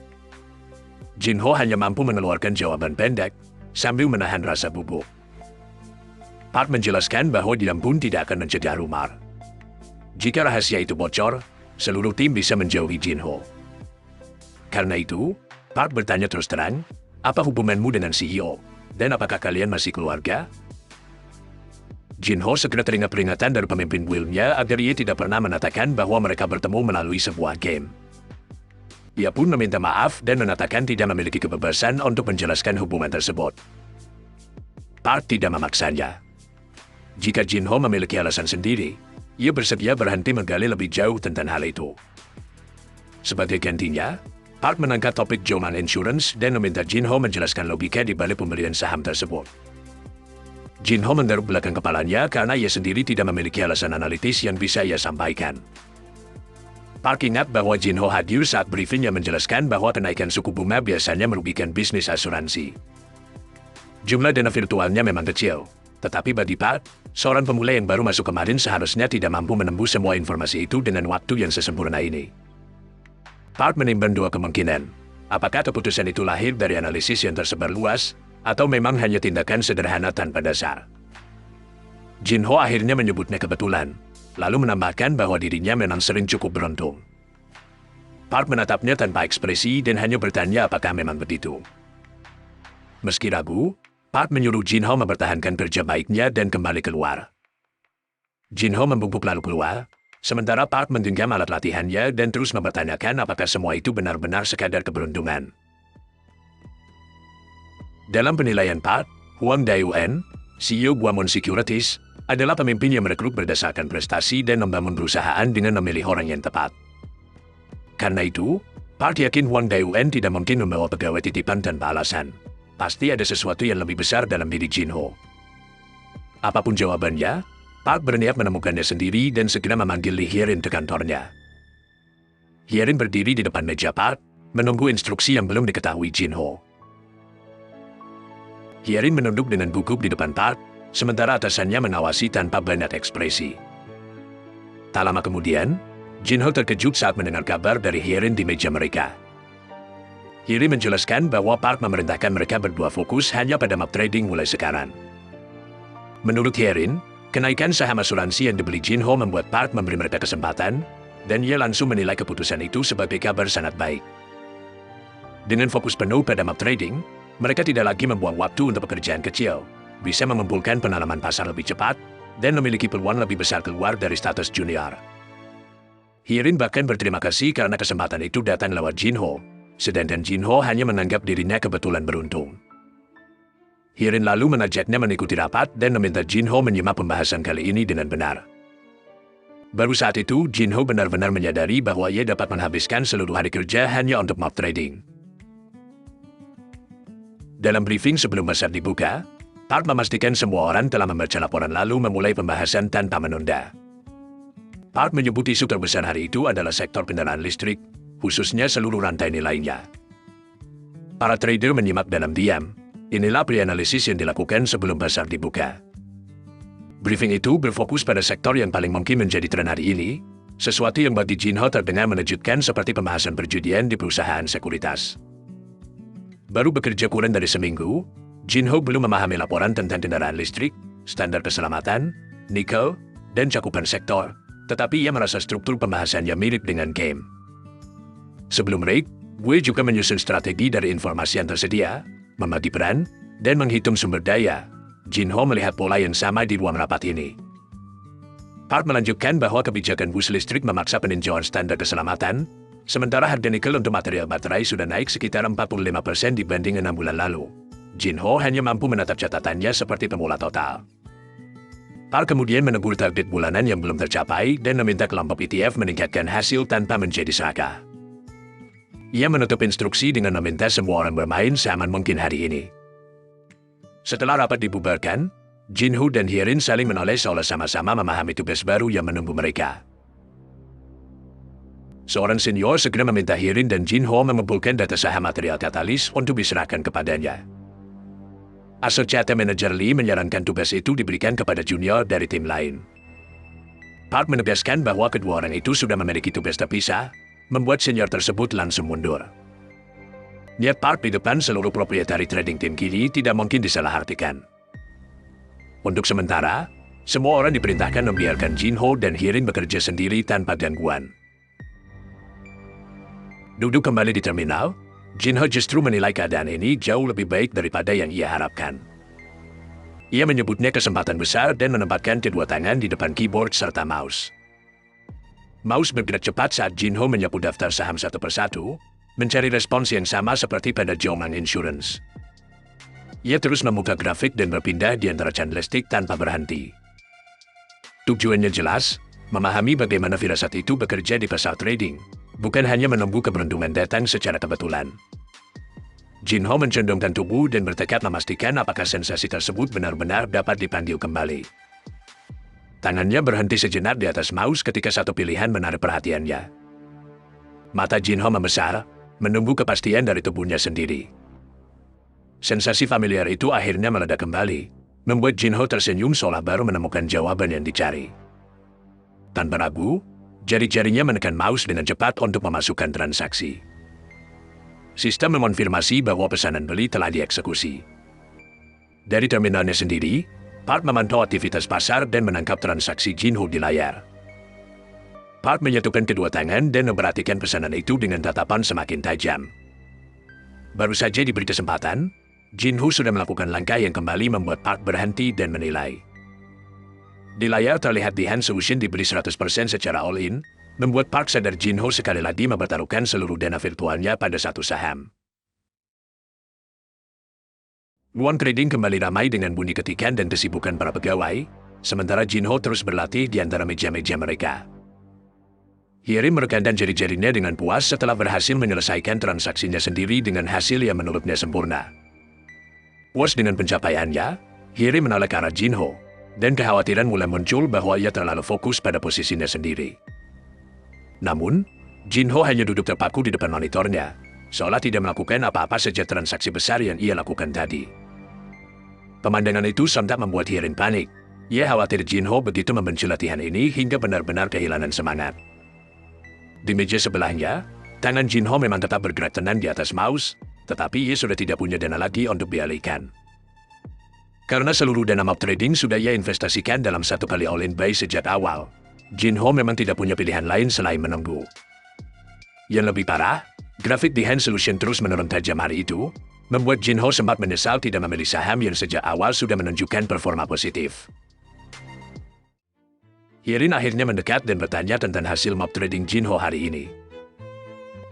Jinho hanya mampu mengeluarkan jawaban pendek, sambil menahan rasa bubuk. Park menjelaskan bahwa dia pun tidak akan mencegah rumor. Jika rahasia itu bocor, seluruh tim bisa menjauhi Jinho. Karena itu, Park bertanya terus terang, "Apa hubunganmu dengan CEO? Dan apakah kalian masih keluarga?" Jinho segera teringat peringatan dari pemimpin Will-nya agar ia tidak pernah mengatakan bahwa mereka bertemu melalui sebuah game. Ia pun meminta maaf dan mengatakan tidak memiliki kebebasan untuk menjelaskan hubungan tersebut. Park tidak memaksanya. Jika Jinho memiliki alasan sendiri, ia bersedia berhenti menggali lebih jauh tentang hal itu. Sebagai gantinya, Park mengangkat topik Zhong'an Insurance dan meminta Jinho menjelaskan logika di balik pembelian saham tersebut. Jinho menggaruk belakang kepalanya karena ia sendiri tidak memiliki alasan analitis yang bisa ia sampaikan. Park ingat bahwa Jinho hadir saat briefing yang menjelaskan bahwa kenaikan suku bunga biasanya merugikan bisnis asuransi. Jumlah dana virtualnya memang kecil, tetapi bagi Park, seorang pemula yang baru masuk kemarin seharusnya tidak mampu menembus semua informasi itu dengan waktu yang sesempurna ini. Park menimbang 2 kemungkinan. Apakah keputusan itu lahir dari analisis yang tersebar luas, atau memang hanya tindakan sederhana tanpa dasar? Jinho akhirnya menyebutnya kebetulan, lalu menambahkan bahwa dirinya memang sering cukup beruntung. Park menatapnya tanpa ekspresi dan hanya bertanya apakah memang begitu. Meski ragu, Park menyuruh Jinho mempertahankan kerja baiknya dan kembali keluar. Jinho membungkuk lalu keluar, sementara Park menggenggam alat latihannya dan terus mempertanyakan apakah semua itu benar-benar sekadar keberuntungan. Dalam penilaian Park, Huang Daiyuan, CEO Guamon Securities, adalah pemimpin yang merekrut berdasarkan prestasi dan membangun perusahaan dengan memilih orang yang tepat. Karena itu, Park yakin Huang Daiyuan tidak mungkin membawa pegawai titipan tanpa alasan. Pasti ada sesuatu yang lebih besar dalam diri Jinho. Apapun jawabannya, Park berniat menemukannya sendiri dan segera memanggil Lee Hye-rin ke kantornya. Hye-rin berdiri di depan meja Park, menunggu instruksi yang belum diketahui Jin-ho. Hye-rin menunduk dengan gugup di depan Park, sementara atasannya mengawasi tanpa banyak ekspresi. Tak lama kemudian, Jin-ho terkejut saat mendengar kabar dari Hye-rin di meja mereka. Hye-rin menjelaskan bahwa Park memerintahkan mereka berdua fokus hanya pada map trading mulai sekarang. Menurut Hye-rin, kenaikan saham asuransi yang dibeli Jin-ho membuat Park memberi mereka kesempatan, dan ia langsung menilai keputusan itu sebagai kabar sangat baik. Dengan fokus penuh pada map trading, mereka tidak lagi membuang waktu untuk pekerjaan kecil, bisa mengumpulkan pengalaman pasar lebih cepat, dan memiliki peluang lebih besar keluar dari status junior. Hye-rin bahkan berterima kasih karena kesempatan itu datang lewat Jin-ho, sedangkan Jin-ho hanya menganggap dirinya kebetulan beruntung. Hye-rin lalu mengajaknya mengikuti rapat dan meminta Jin-ho menyimak pembahasan kali ini dengan benar. Baru saat itu, Jin-ho benar-benar menyadari bahwa ia dapat menghabiskan seluruh hari kerja hanya untuk map trading. Dalam briefing sebelum pasar dibuka, Park memastikan semua orang telah membaca laporan lalu memulai pembahasan tanpa menunda. Park menyebut isu terbesar hari itu adalah sektor kendaraan listrik, khususnya seluruh rantai nilainya. Para trader menyimak dalam diam. Inilah pre-analisis yang dilakukan sebelum pasar dibuka. Briefing itu berfokus pada sektor yang paling mungkin menjadi tren hari ini, sesuatu yang bagi Jin-ho terdengar mengejutkan seperti pembahasan perjudian di perusahaan sekuritas. Baru bekerja kurang dari seminggu, Jin-ho belum memahami laporan tentang kendaraan listrik, standar keselamatan, nikel, dan cakupan sektor, tetapi ia merasa struktur pembahasannya mirip dengan game. Sebelum break, gue juga menyusun strategi dari informasi yang tersedia, membagi peran, dan menghitung sumber daya. Jin-ho melihat pola yang sama di ruang rapat ini. Park melanjutkan bahwa kebijakan bus listrik memaksa peninjauan standar keselamatan, sementara harga nikel untuk material baterai sudah naik sekitar 45% dibanding 6 bulan lalu. Jin-ho hanya mampu menatap catatannya seperti pemula total. Park kemudian menegur target bulanan yang belum tercapai dan meminta kelompok ETF meningkatkan hasil tanpa menjadi serakah. Ia menutup instruksi dengan meminta semua orang bermain seaman mungkin hari ini. Setelah rapat dibubarkan, Jin-ho dan Hye-rin saling menoleh seolah sama-sama memahami tugas baru yang menunggu mereka. Seorang senior segera meminta Hye-rin dan Jin-ho mengumpulkan data saham material katalis untuk diserahkan kepadanya. Asosiate Manager Lee menyarankan tugas itu diberikan kepada junior dari tim lain. Park menegaskan bahwa kedua orang itu sudah memiliki tugas terpisah, membuat senior tersebut langsung mundur. Niat Park di depan seluruh proprietari trading tim kiri tidak mungkin disalahartikan. Untuk sementara, semua orang diperintahkan membiarkan Jin-ho dan Hye-rin bekerja sendiri tanpa gangguan. Duduk kembali di terminal, Jin-ho justru menilai keadaan ini jauh lebih baik daripada yang ia harapkan. Ia menyebutnya kesempatan besar dan menempatkan kedua tangan di depan keyboard serta mouse. Mouse bergerak cepat saat Jin-ho menyapu daftar saham satu persatu, mencari respons yang sama seperti pada Jomang Insurance. Ia terus membuka grafik dan berpindah di antara candlestick tanpa berhenti. Tujuannya jelas, memahami bagaimana firasat itu bekerja di pasar trading, bukan hanya menunggu keberuntungan datang secara kebetulan. Jin-ho mencondongkan tubuh dan bertekad memastikan apakah sensasi tersebut benar-benar dapat dipanggil kembali. Tangannya berhenti sejenak di atas mouse ketika satu pilihan menarik perhatiannya. Mata Jin-ho membesar, menunggu kepastian dari tubuhnya sendiri. Sensasi familiar itu akhirnya meledak kembali, membuat Jin-ho tersenyum seolah baru menemukan jawaban yang dicari. Tanpa ragu, jari-jarinya menekan mouse dengan cepat untuk memasukkan transaksi. Sistem mengonfirmasi bahwa pesanan beli telah dieksekusi. Dari terminalnya sendiri, Park memantau aktivitas pasar dan menangkap transaksi Jin-ho di layar. Park menyatukan kedua tangan dan memperhatikan pesanan itu dengan tatapan semakin tajam. Baru saja diberi kesempatan, Jin-ho sudah melakukan langkah yang kembali membuat Park berhenti dan menilai. Di layar terlihat Dihan Solution dibeli 100% secara all-in, membuat Park sadar Jin-ho sekali lagi mempertaruhkan seluruh dana virtualnya pada satu saham. Ruang trading kembali ramai dengan bunyi ketikan dan kesibukan para pegawai, sementara Jin-ho terus berlatih di antara meja-meja mereka. Hye-rin merekatkan jari-jarinya dengan puas setelah berhasil menyelesaikan transaksinya sendiri dengan hasil yang menurutnya sempurna. Puas dengan pencapaiannya, Hye-rin menoleh ke arah Jin-ho, dan kekhawatiran mulai muncul bahwa ia terlalu fokus pada posisinya sendiri. Namun, Jin Ho hanya duduk terpaku di depan monitornya, seolah tidak melakukan apa-apa sejak transaksi besar yang ia lakukan tadi. Pemandangan itu sontak membuat Hye Rin panik. Ia khawatir Jin Ho begitu membenci latihan ini hingga benar-benar kehilangan semangat. Di meja sebelahnya, tangan Jin Ho memang tetap bergerak tenang di atas mouse, tetapi ia sudah tidak punya dana lagi untuk dialihkan. Karena seluruh dana mob trading sudah ia investasikan dalam satu kali all-in buy sejak awal, Jin Ho memang tidak punya pilihan lain selain menunggu. Yang lebih parah, grafik di Hand Solution terus menurun tajam hari itu, membuat Jin Ho sempat menyesal tidak memilih saham yang sejak awal sudah menunjukkan performa positif. Hye Rin akhirnya mendekat dan bertanya tentang hasil mob trading Jin Ho hari ini.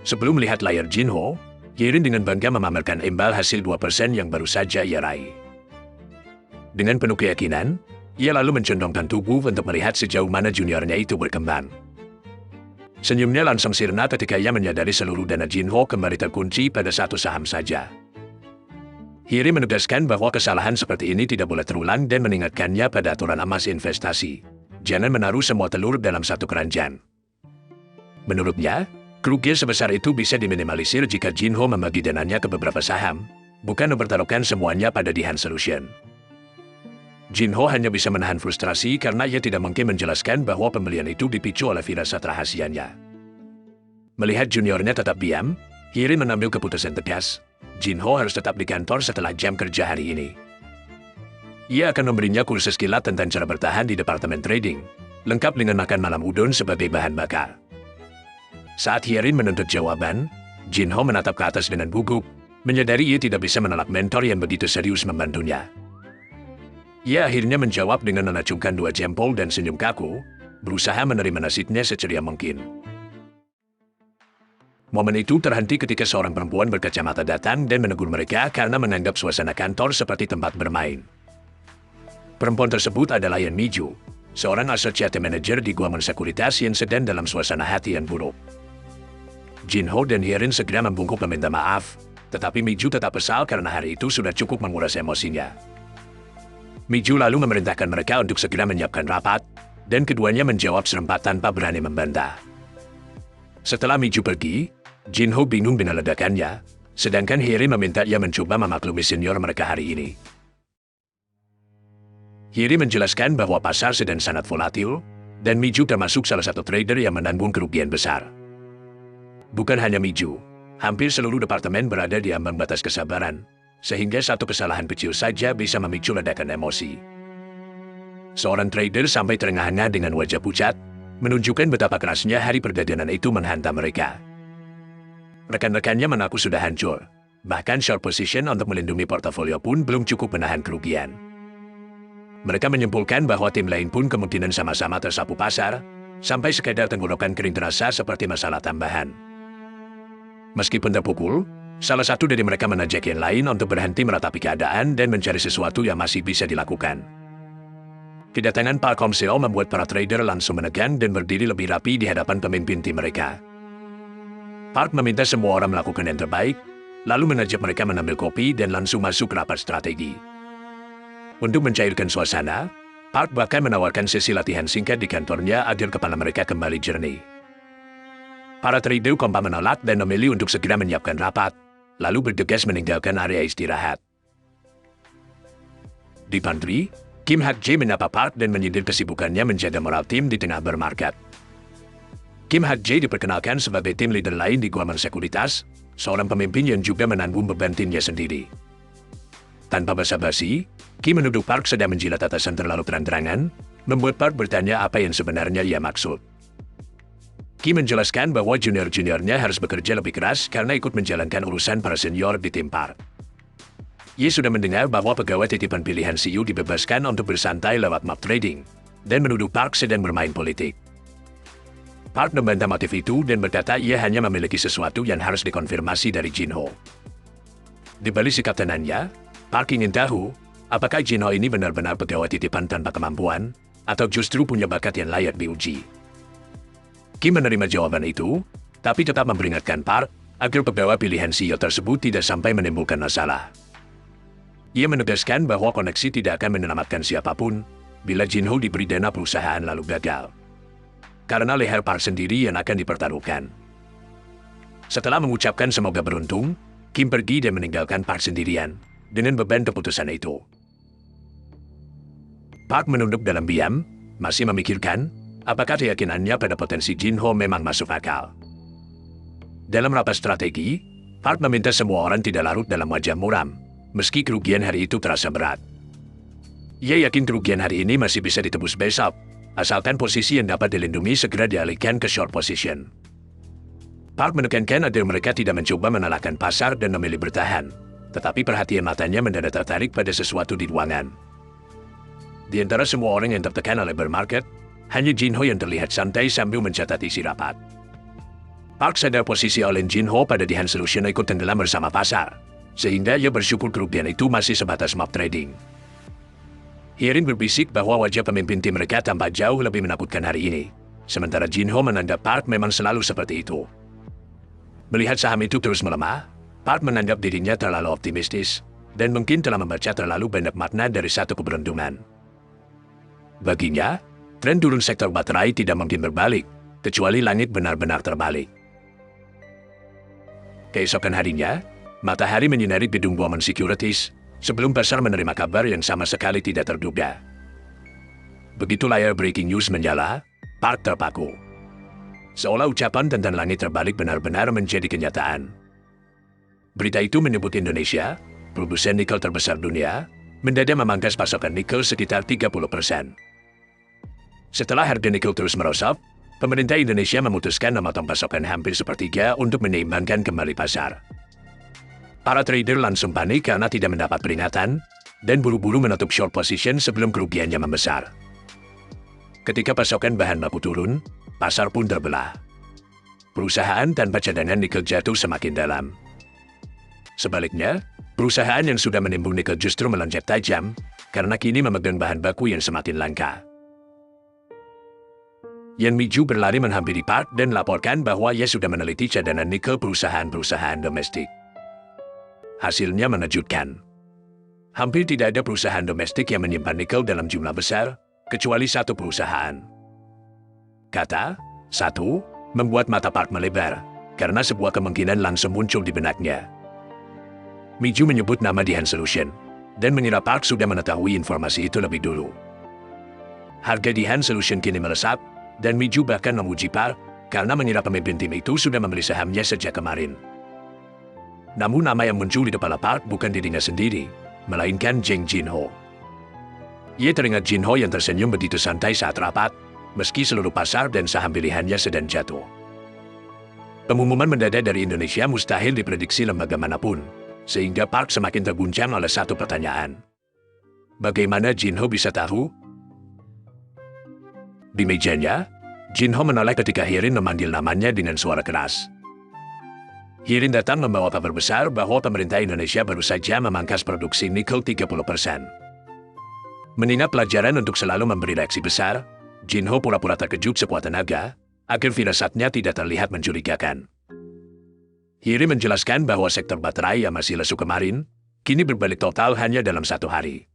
Sebelum melihat layar Jin Ho, Hye Rin dengan bangga memamerkan imbal hasil 2% yang baru saja ia raih. Dengan penuh keyakinan, ia lalu mencondongkan tubuh untuk melihat sejauh mana juniornya itu berkembang. Senyumnya langsung sirna ketika ia menyadari seluruh dana Jin Ho kembali terkunci pada satu saham saja. Hye Rin menegaskan bahwa kesalahan seperti ini tidak boleh terulang dan mengingatkannya pada aturan emas investasi. Jangan menaruh semua telur dalam satu keranjang. Menurutnya, kerugian sebesar itu bisa diminimalisir jika Jin Ho membagi dananya ke beberapa saham, bukan mempertaruhkan semuanya pada The Hand Solution. Jin Ho hanya bisa menahan frustrasi karena ia tidak mungkin menjelaskan bahwa pembelian itu dipicu oleh firasat rahasianya. Melihat juniornya tetap diam, Hye Rin mengambil keputusan tegas. Jin Ho harus tetap di kantor setelah jam kerja hari ini. Ia akan memberinya kursus kilat tentang cara bertahan di departemen trading, lengkap dengan makan malam udon sebagai bahan bakar. Saat Hye Rin menuntut jawaban, Jin Ho menatap ke atas dengan gugup, menyadari ia tidak bisa menolak mentor yang begitu serius membantunya. Ia akhirnya menjawab dengan mengacungkan dua jempol dan senyum kaku, berusaha menerima nasibnya seceria mungkin. Momen itu terhenti ketika seorang perempuan berkacamata datang dan menegur mereka karena menganggap suasana kantor seperti tempat bermain. Perempuan tersebut adalah Yan Miju, seorang associate manager di Guaman Sekuritas yang sedang dalam suasana hati yang buruk. Jin Ho dan Hye Rin segera membungkuk meminta maaf, tetapi Miju tetap kesal karena hari itu sudah cukup menguras emosinya. Miju lalu memerintahkan mereka untuk segera menyiapkan rapat, dan keduanya menjawab serempak tanpa berani membantah. Setelah Miju pergi, Jin Ho bingung dengan ledakannya, sedangkan Hye Rin meminta ia mencoba memaklumi senior mereka hari ini. Hye Rin menjelaskan bahwa pasar sedang sangat volatil, dan Miju termasuk salah satu trader yang menanggung kerugian besar. Bukan hanya Miju, hampir seluruh departemen berada di ambang batas kesabaran, sehingga satu kesalahan kecil saja bisa memicu ledakan emosi. Seorang trader sampai terengah-engah dengan wajah pucat, menunjukkan betapa kerasnya hari perdagangan itu menghantam mereka. Rekan-rekannya mengaku sudah hancur, bahkan short position untuk melindungi portofolio pun belum cukup menahan kerugian. Mereka menyimpulkan bahwa tim lain pun kemungkinan sama-sama tersapu pasar, sampai sekadar tenggorokan kering terasa seperti masalah tambahan. Meskipun terpukul, salah satu dari mereka mengajak yang lain untuk berhenti meratapi keadaan dan mencari sesuatu yang masih bisa dilakukan. Kedatangan Park Hong Seo membuat para trader langsung menegang dan berdiri lebih rapi di hadapan pemimpin tim mereka. Park meminta semua orang melakukan yang terbaik, lalu mengajak mereka mengambil kopi dan langsung masuk ke rapat strategi. Untuk mencairkan suasana, Park bahkan menawarkan sesi latihan singkat di kantornya agar kepala mereka kembali jernih. Para trader kompak menolak dan memilih untuk segera menyiapkan rapat, lalu bergegas meninggalkan area istirahat. Di pantry, Kim Hak Jae menyapa Park dan menyindir kesibukannya menjaga moral tim di tengah bear market. Kim Hak Jae diperkenalkan sebagai tim leader lain di Guaman Sekuritas, seorang pemimpin yang juga menanggung beban timnya sendiri. Tanpa basa-basi, Kim menuduh Park sedang menjilat atasan terlalu terang-terangan, membuat Park bertanya apa yang sebenarnya ia maksud. Kim menjelaskan bahwa junior-juniornya harus bekerja lebih keras karena ikut menjalankan urusan para senior di tim Park. Ia sudah mendengar bahwa pegawai titipan pilihan CEO dibebaskan untuk bersantai lewat mob trading, dan menuduh Park sedang bermain politik. Park membantah motif itu dan berkata ia hanya memiliki sesuatu yang harus dikonfirmasi dari Jin Ho. Di balik sikap tenangnya, Park ingin tahu, apakah Jin Ho ini benar-benar pegawai titipan tanpa kemampuan, atau justru punya bakat yang layak diuji. Kim menerima jawaban itu, tapi tetap memperingatkan Park agar pegawai pilihan CEO tersebut tidak sampai menimbulkan masalah. Ia menegaskan bahwa koneksi tidak akan menyelamatkan siapapun, bila Jinho diberi dana perusahaan lalu gagal. Karena leher Park sendiri yang akan dipertaruhkan. Setelah mengucapkan semoga beruntung, Kim pergi dan meninggalkan Park sendirian dengan beban keputusan itu. Park menunduk dalam diam, masih memikirkan apakah keyakinannya pada potensi Jinho memang masuk akal. Dalam rapat strategi, Park meminta semua orang tidak larut dalam wajah muram, meski kerugian hari itu terasa berat. Ia yakin kerugian hari ini masih bisa ditebus besok, asalkan posisi yang dapat dilindungi segera dialihkan ke short position. Park menekankan agar mereka tidak mencoba mengalahkan pasar dan memilih bertahan, tetapi perhatian matanya mendadak tertarik pada sesuatu di ruangan. Di antara semua orang yang tertekan oleh bear market, hanya Jinho yang terlihat santai sambil mencatat isi rapat. Park sadar posisi Olin Jinho pada Dihan Solution ikut tenggelam bersama pasar, sehingga ia bersyukur kerugian itu masih sebatas mob trading. Hierin berbisik bahwa wajah pemimpin tim mereka tampak jauh lebih menakutkan hari ini, sementara Jinho menanggap Park memang selalu seperti itu. Melihat saham itu terus melemah, Park menanggap dirinya terlalu optimistis, dan mungkin telah membaca terlalu banyak makna dari satu keberuntungan. Baginya, tren turun sektor baterai tidak mungkin berbalik, kecuali langit benar-benar terbalik. Keesokan harinya, matahari menyinari gedung Bowman Securities, sebelum pasar menerima kabar yang sama sekali tidak terduga. Begitu layar breaking news menyala, Park terpaku. Seolah ucapan tentang langit terbalik benar-benar menjadi kenyataan. Berita itu menyebut Indonesia, produsen nikel terbesar dunia, mendadak memangkas pasokan nikel sekitar 30%. Setelah harga nikel terus merosot, pemerintah Indonesia memutuskan memotong pasokan hampir sepertiga untuk menyeimbangkan kembali pasar. Para trader langsung panik karena tidak mendapat peringatan, dan buru-buru menutup short position sebelum kerugiannya membesar. Ketika pasokan bahan baku turun, pasar pun terbelah. Perusahaan tanpa cadangan nikel jatuh semakin dalam. Sebaliknya, perusahaan yang sudah menimbun nikel justru melonjak tajam, karena kini memegang bahan baku yang semakin langka. Yan Miju berlari menghampiri Park dan laporkan bahwa ia sudah meneliti cadangan nikel perusahaan-perusahaan domestik. Hasilnya mengejutkan. Hampir tidak ada perusahaan domestik yang menyimpan nikel dalam jumlah besar, kecuali satu perusahaan. Kata satu membuat mata Park melebar, karena sebuah kemungkinan langsung muncul di benaknya. Miju menyebut nama Dihan Solution, dan mengira Park sudah mengetahui informasi itu lebih dulu. Harga Dihan Solution kini melesat, dan Miju bahkan memuji Park karena mengira pemimpin tim itu sudah membeli sahamnya sejak kemarin. Namun nama yang muncul di kepala Park bukan dirinya sendiri, melainkan Jeng Jinho. Ia teringat Jinho yang tersenyum begitu santai saat rapat, meski seluruh pasar dan saham pilihannya sedang jatuh. Pengumuman mendadak dari Indonesia mustahil diprediksi lembaga manapun, sehingga Park semakin terguncang oleh satu pertanyaan. Bagaimana Jinho bisa tahu? Di mejanya, Jinho menoleh ketika Hierin memanggil namanya dengan suara keras. Hierin datang membawa kabar besar bahwa pemerintah Indonesia baru saja memangkas produksi nikel 30%. Mengingat pelajaran untuk selalu memberi reaksi besar, Jinho pura-pura terkejut sekuat tenaga, agar firasatnya tidak terlihat mencurigakan. Hierin menjelaskan bahwa sektor baterai yang masih lesu kemarin, kini berbalik total hanya dalam satu hari.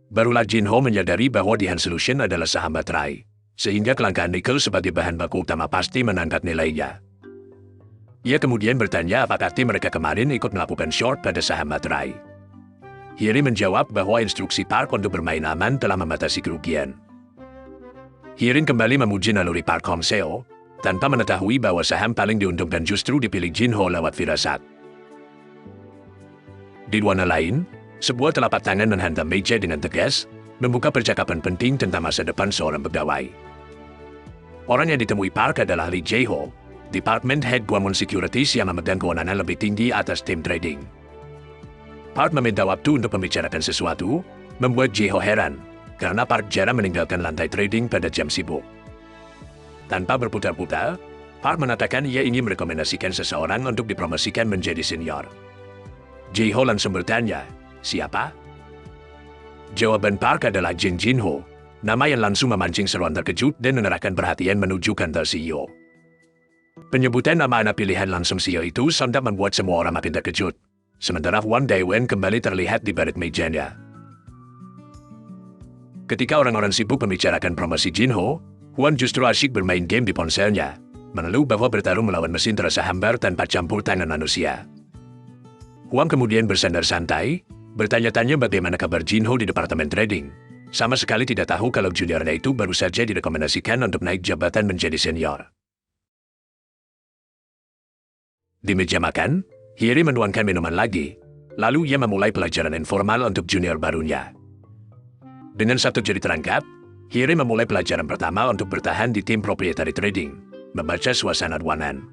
Barulah Jinho menyadari bahwa Dihan Solution adalah saham baterai, sehingga kelangkaan nikel sebagai bahan baku utama pasti menangkat nilainya. Ia kemudian bertanya apakah tim mereka kemarin ikut melakukan short pada saham baterai. Hierin menjawab bahwa instruksi Park untuk bermain aman telah membatasi kerugian. Hierin kembali memuji naluri Park Hong-seo, tanpa mengetahui bahwa saham paling diuntungkan justru dipilih Jinho lewat firasat. Di warna lain, sebuah telapak tangan menghantam meja dengan tegas, membuka percakapan penting tentang masa depan seorang pegawai. Orang yang ditemui Park adalah Lee Jae-ho, Department Head Bowman Securities yang memegang kewenangan lebih tinggi atas tim trading. Park meminta waktu untuk membicarakan sesuatu, membuat Jae-ho heran, karena Park jarang meninggalkan lantai trading pada jam sibuk. Tanpa berputar-putar, Park mengatakan ia ingin merekomendasikan seseorang untuk dipromosikan menjadi senior. Jae-ho langsung bertanya, siapa? Jawaban Park adalah Jeng Jinho, nama yang langsung memancing seruan terkejut dan mengerahkan perhatian menuju kantor CEO. Penyebutan nama anak pilihan langsung CEO itu sontak membuat semua orang makin terkejut, sementara Wang Daiwen kembali terlihat di balik mejanya. Ketika orang-orang sibuk membicarakan promosi Jinho, Huan justru asyik bermain game di ponselnya, mengeluh bahwa bertarung melawan mesin terasa hambar tanpa campur tangan manusia. Huang kemudian bersandar santai, bertanya-tanya bagaimana kabar Jinho di departemen trading. Sama sekali tidak tahu kalau juniornya itu baru saja direkomendasikan untuk naik jabatan menjadi senior. Di meja makan, Hiri menuangkan minuman lagi, lalu ia memulai pelajaran informal untuk junior barunya. Dengan satu jari terangkat, Hiri memulai pelajaran pertama untuk bertahan di tim proprietary trading, membaca suasana ruangan.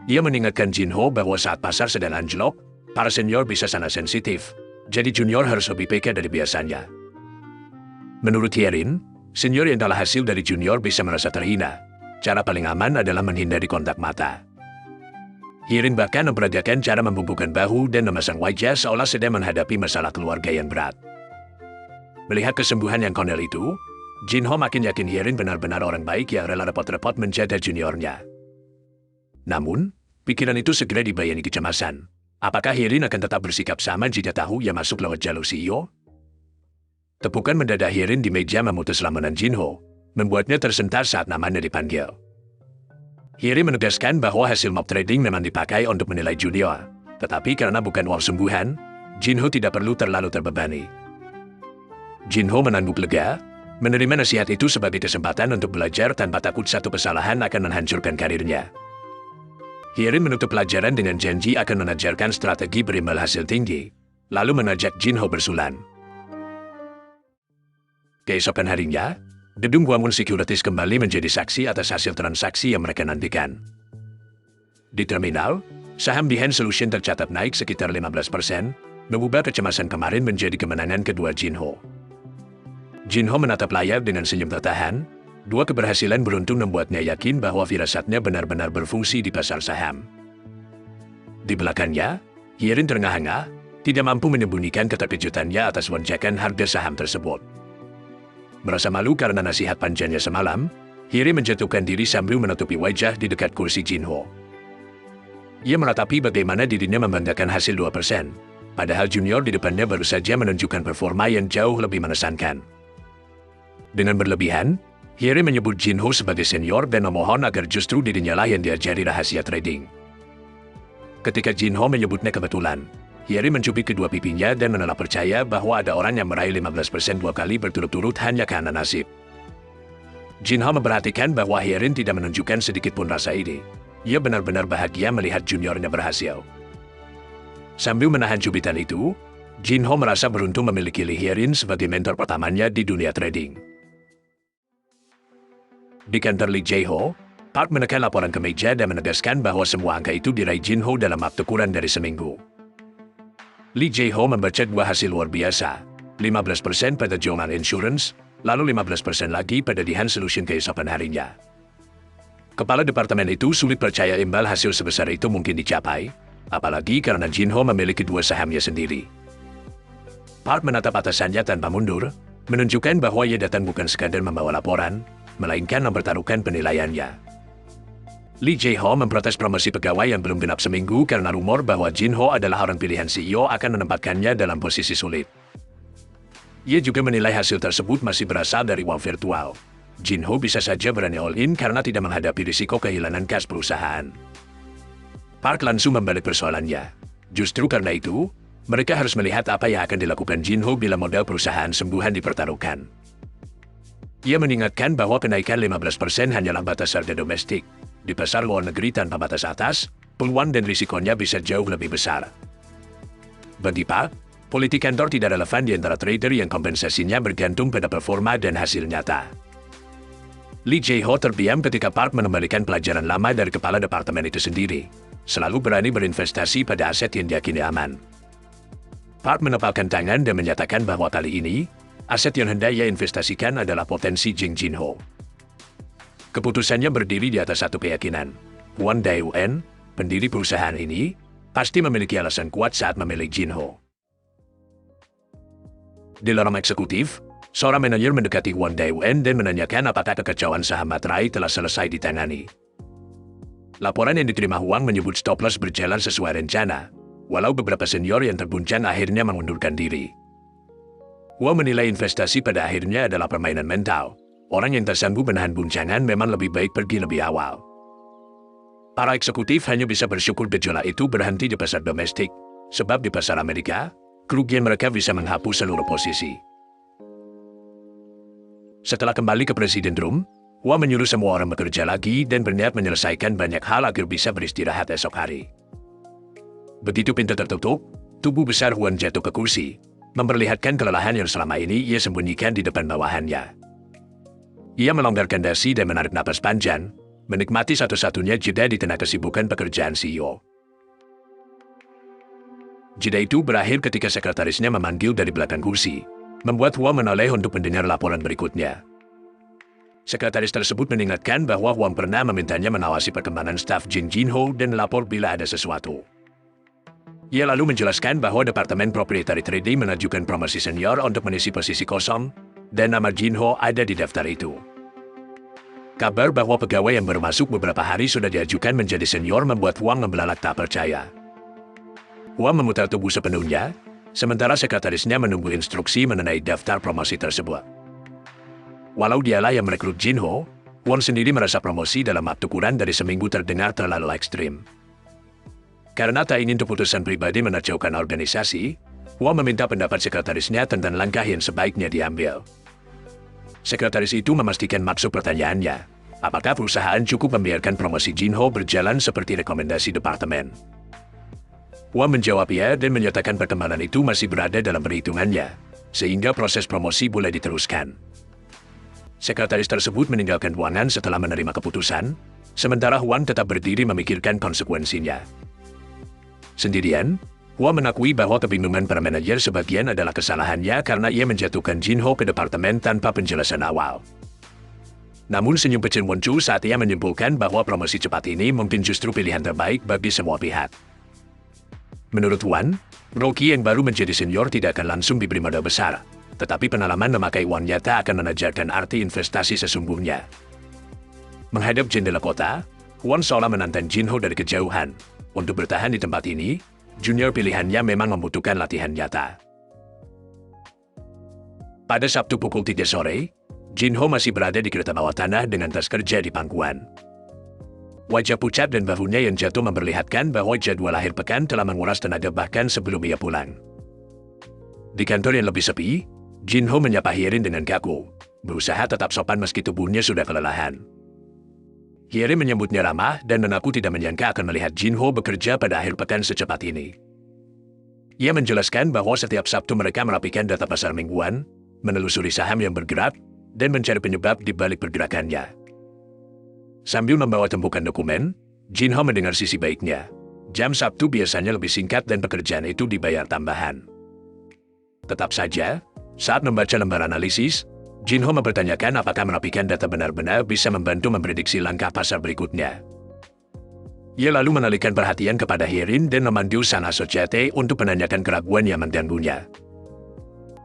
Ia mengingatkan Jinho bahwa saat pasar sedang anjlok, para senior bisa sangat sensitif, jadi junior harus lebih peka dari biasanya. Menurut Hierin, senior yang adalah hasil dari junior bisa merasa terhina. Cara paling aman adalah menghindari kontak mata. Hierin bahkan memperagakan cara membungkukkan bahu dan memasang wajah seolah sedang menghadapi masalah keluarga yang berat. Melihat kesembuhan yang konyol itu, Jinho makin yakin Hierin benar-benar orang baik yang rela repot-repot menjaga juniornya. Namun, pikiran itu segera dibayangi kecemasan. Apakah Hierin akan tetap bersikap sama jika tahu ia masuk lewat jalur CEO? Tepukan mendadak Hierin di meja memutus lamunan Jinho, membuatnya tersentak saat namanya dipanggil. Hierin menegaskan bahwa hasil mob trading memang dipakai untuk menilai junior, tetapi karena bukan uang sembuhan, Jinho tidak perlu terlalu terbebani. Jinho menangguk lega, menerima nasihat itu sebagai kesempatan untuk belajar tanpa takut satu kesalahan akan menghancurkan karirnya. Hierin menutup pelajaran dengan janji akan mengajarkan strategi berimbal hasil tinggi, lalu mengajak Jinho bersulan. Keesokan harinya, gedung Guamun Securities kembali menjadi saksi atas hasil transaksi yang mereka nantikan. Di terminal, saham Behan Solution tercatat naik sekitar 15%, mengubah kecemasan kemarin menjadi kemenangan kedua Jinho. Jinho menatap layar dengan senyum tertahan. Dua keberhasilan beruntung membuatnya yakin bahwa firasatnya benar-benar berfungsi di pasar saham. Di belakangnya, Hierin terengah-engah, tidak mampu menyembunyikan keterkejutannya atas lonjakan harga saham tersebut. Merasa malu karena nasihat panjangnya semalam, Hierin menjatuhkan diri sambil menutupi wajah di dekat kursi Jinho. Ia meratapi bagaimana dirinya membanggakan hasil 2%, padahal junior di depannya baru saja menunjukkan performa yang jauh lebih mengesankan. Dengan berlebihan, Hierin menyebut Jinho sebagai senior dan memohon agar justru dirinya lah yang diajari rahasia trading. Ketika Jinho menyebutnya kebetulan, Hierin mencubit kedua pipinya dan menolak percaya bahwa ada orang yang meraih 15% 2 kali berturut-turut hanya karena nasib. Jinho memperhatikan bahwa Hierin tidak menunjukkan sedikit pun rasa iri. Ia benar-benar bahagia melihat juniornya berhasil. Sambil menahan cubitan itu, Jinho merasa beruntung memiliki Hierin sebagai mentor pertamanya di dunia trading. Di kantor Lee Jae-ho, Park menekan laporan ke meja dan menegaskan bahwa semua angka itu diraih Jinho dalam waktu kurang dari seminggu. Lee Jae-ho membaca dua hasil luar biasa, 15% pada Joman Insurance, lalu 15% lagi pada Behan Solution keesokan harinya. Kepala departemen itu sulit percaya imbal hasil sebesar itu mungkin dicapai, apalagi karena Jinho memiliki dua sahamnya sendiri. Park menatap atasannya tanpa mundur, menunjukkan bahwa ia datang bukan sekadar membawa laporan, melainkan mempertaruhkan penilaiannya. Lee Jae-ho memprotes promosi pegawai yang belum genap seminggu karena rumor bahwa Jinho adalah orang pilihan CEO akan menempatkannya dalam posisi sulit. Ia juga menilai hasil tersebut masih berasal dari uang virtual. Jinho bisa saja berani all-in karena tidak menghadapi risiko kehilangan kas perusahaan. Park langsung membalik persoalannya. Justru karena itu, mereka harus melihat apa yang akan dilakukan Jinho bila modal perusahaan sembuhan dipertaruhkan. Ia mengingatkan bahwa kenaikan 15% hanyalah batas harga domestik. Di pasar luar negeri tanpa batas atas, peluang dan risikonya bisa jauh lebih besar. Bagi Park, politik kantor tidak relevan di antara trader yang kompensasinya bergantung pada performa dan hasil nyata. Lee Jae-ho terdiam ketika Park mengembalikan pelajaran lama dari kepala departemen itu sendiri. Selalu berani berinvestasi pada aset yang diyakini aman. Park menepalkan tangan dan menyatakan bahwa kali ini, aset yang hendak ia investasikan adalah potensi Jing Jinho. Keputusannya berdiri di atas satu keyakinan. Huan Dae-un, pendiri perusahaan ini, pasti memiliki alasan kuat saat memilih Jinho. Di lorong eksekutif, seorang manajer mendekati Huan Dae-un dan menanyakan apakah kekacauan saham materai telah selesai ditangani. Laporan yang diterima Huang menyebut stop loss berjalan sesuai rencana, walau beberapa senior yang terguncang akhirnya mengundurkan diri. Hua menilai investasi pada akhirnya adalah permainan mental. Orang yang tak sanggup menahan guncangan memang lebih baik pergi lebih awal. Para eksekutif hanya bisa bersyukur gejolak itu berhenti di pasar domestik, sebab di pasar Amerika, kerugian mereka bisa menghapus seluruh posisi. Setelah kembali ke Presiden Trump, Hua menyuruh semua orang bekerja lagi dan berniat menyelesaikan banyak hal agar bisa beristirahat esok hari. Begitu pintu tertutup, tubuh besar Huan jatuh ke kursi, memperlihatkan kelelahan yang selama ini ia sembunyikan di depan bawahannya. Ia melonggarkan dasi dan menarik napas panjang, menikmati satu-satunya jeda di tengah kesibukan pekerjaan CEO. Jeda itu berakhir ketika sekretarisnya memanggil dari belakang kursi, membuat Hua menoleh untuk mendengar laporan berikutnya. Sekretaris tersebut mengingatkan bahwa Huang pernah memintanya mengawasi perkembangan staf Jin Jinho dan lapor bila ada sesuatu. Ia lalu menjelaskan bahwa Departemen Proprietary Trading mengajukan promosi senior untuk mengisi posisi kosong, dan nama Jinho ada di daftar itu. Kabar bahwa pegawai yang baru masuk beberapa hari sudah diajukan menjadi senior membuat Huang membelalak tak percaya. Huang memutar tubuh sepenuhnya, sementara sekretarisnya menunggu instruksi mengenai daftar promosi tersebut. Walau dialah yang merekrut Jinho, Huang sendiri merasa promosi dalam waktu kurang dari seminggu terdengar terlalu ekstrim. Karena tak ingin keputusan pribadi mengacaukan organisasi, Huang meminta pendapat sekretarisnya tentang langkah yang sebaiknya diambil. Sekretaris itu memastikan maksud pertanyaannya, apakah perusahaan cukup membiarkan promosi Jinho berjalan seperti rekomendasi departemen. Huang menjawab ya dan menyatakan perkembangan itu masih berada dalam perhitungannya, sehingga proses promosi boleh diteruskan. Sekretaris tersebut meninggalkan ruangan setelah menerima keputusan, sementara Huang tetap berdiri memikirkan konsekuensinya. Sendirian, Hua mengakui bahwa kebingungan para manajer sebagian adalah kesalahannya karena ia menjatuhkan Jinho ke departemen tanpa penjelasan awal. Namun senyum kecil muncul saat ia menyimpulkan bahwa promosi cepat ini mungkin justru pilihan terbaik bagi semua pihak. Menurut Huan, Rocky yang baru menjadi senior tidak akan langsung diberi modal besar, tetapi pengalaman memakai uang nyata akan mengajarkan arti investasi sesungguhnya. Menghadap jendela kota, Huan seolah menantang Jinho dari kejauhan. Untuk bertahan di tempat ini, junior pilihannya memang membutuhkan latihan nyata. Pada Sabtu pukul 3 sore, Jinho masih berada di kereta bawah tanah dengan tas kerja di pangkuan. Wajah pucat dan bahunya yang jatuh memperlihatkan bahwa jadwal akhir pekan telah menguras tenaga bahkan sebelum ia pulang. Di kantor yang lebih sepi, Jinho menyapa Hierin dengan kaku, berusaha tetap sopan meski tubuhnya sudah kelelahan. Hierin menyambutnya ramah dan mengaku tidak menyangka akan melihat Jinho bekerja pada akhir pekan secepat ini. Ia menjelaskan bahwa setiap Sabtu mereka merapikan data pasar mingguan, menelusuri saham yang bergerak, dan mencari penyebab di balik pergerakannya. Sambil membawa tumpukan dokumen, Jinho mendengar sisi baiknya. Jam Sabtu biasanya lebih singkat dan pekerjaan itu dibayar tambahan. Tetap saja, saat membaca lembar analisis, Jinho mempertanyakan apakah merapikan data benar-benar bisa membantu memprediksi langkah pasar berikutnya. Ia lalu mengalihkan perhatian kepada Hierin dan memanggil sang asosiate untuk menanyakan keraguan yang mengganggunya.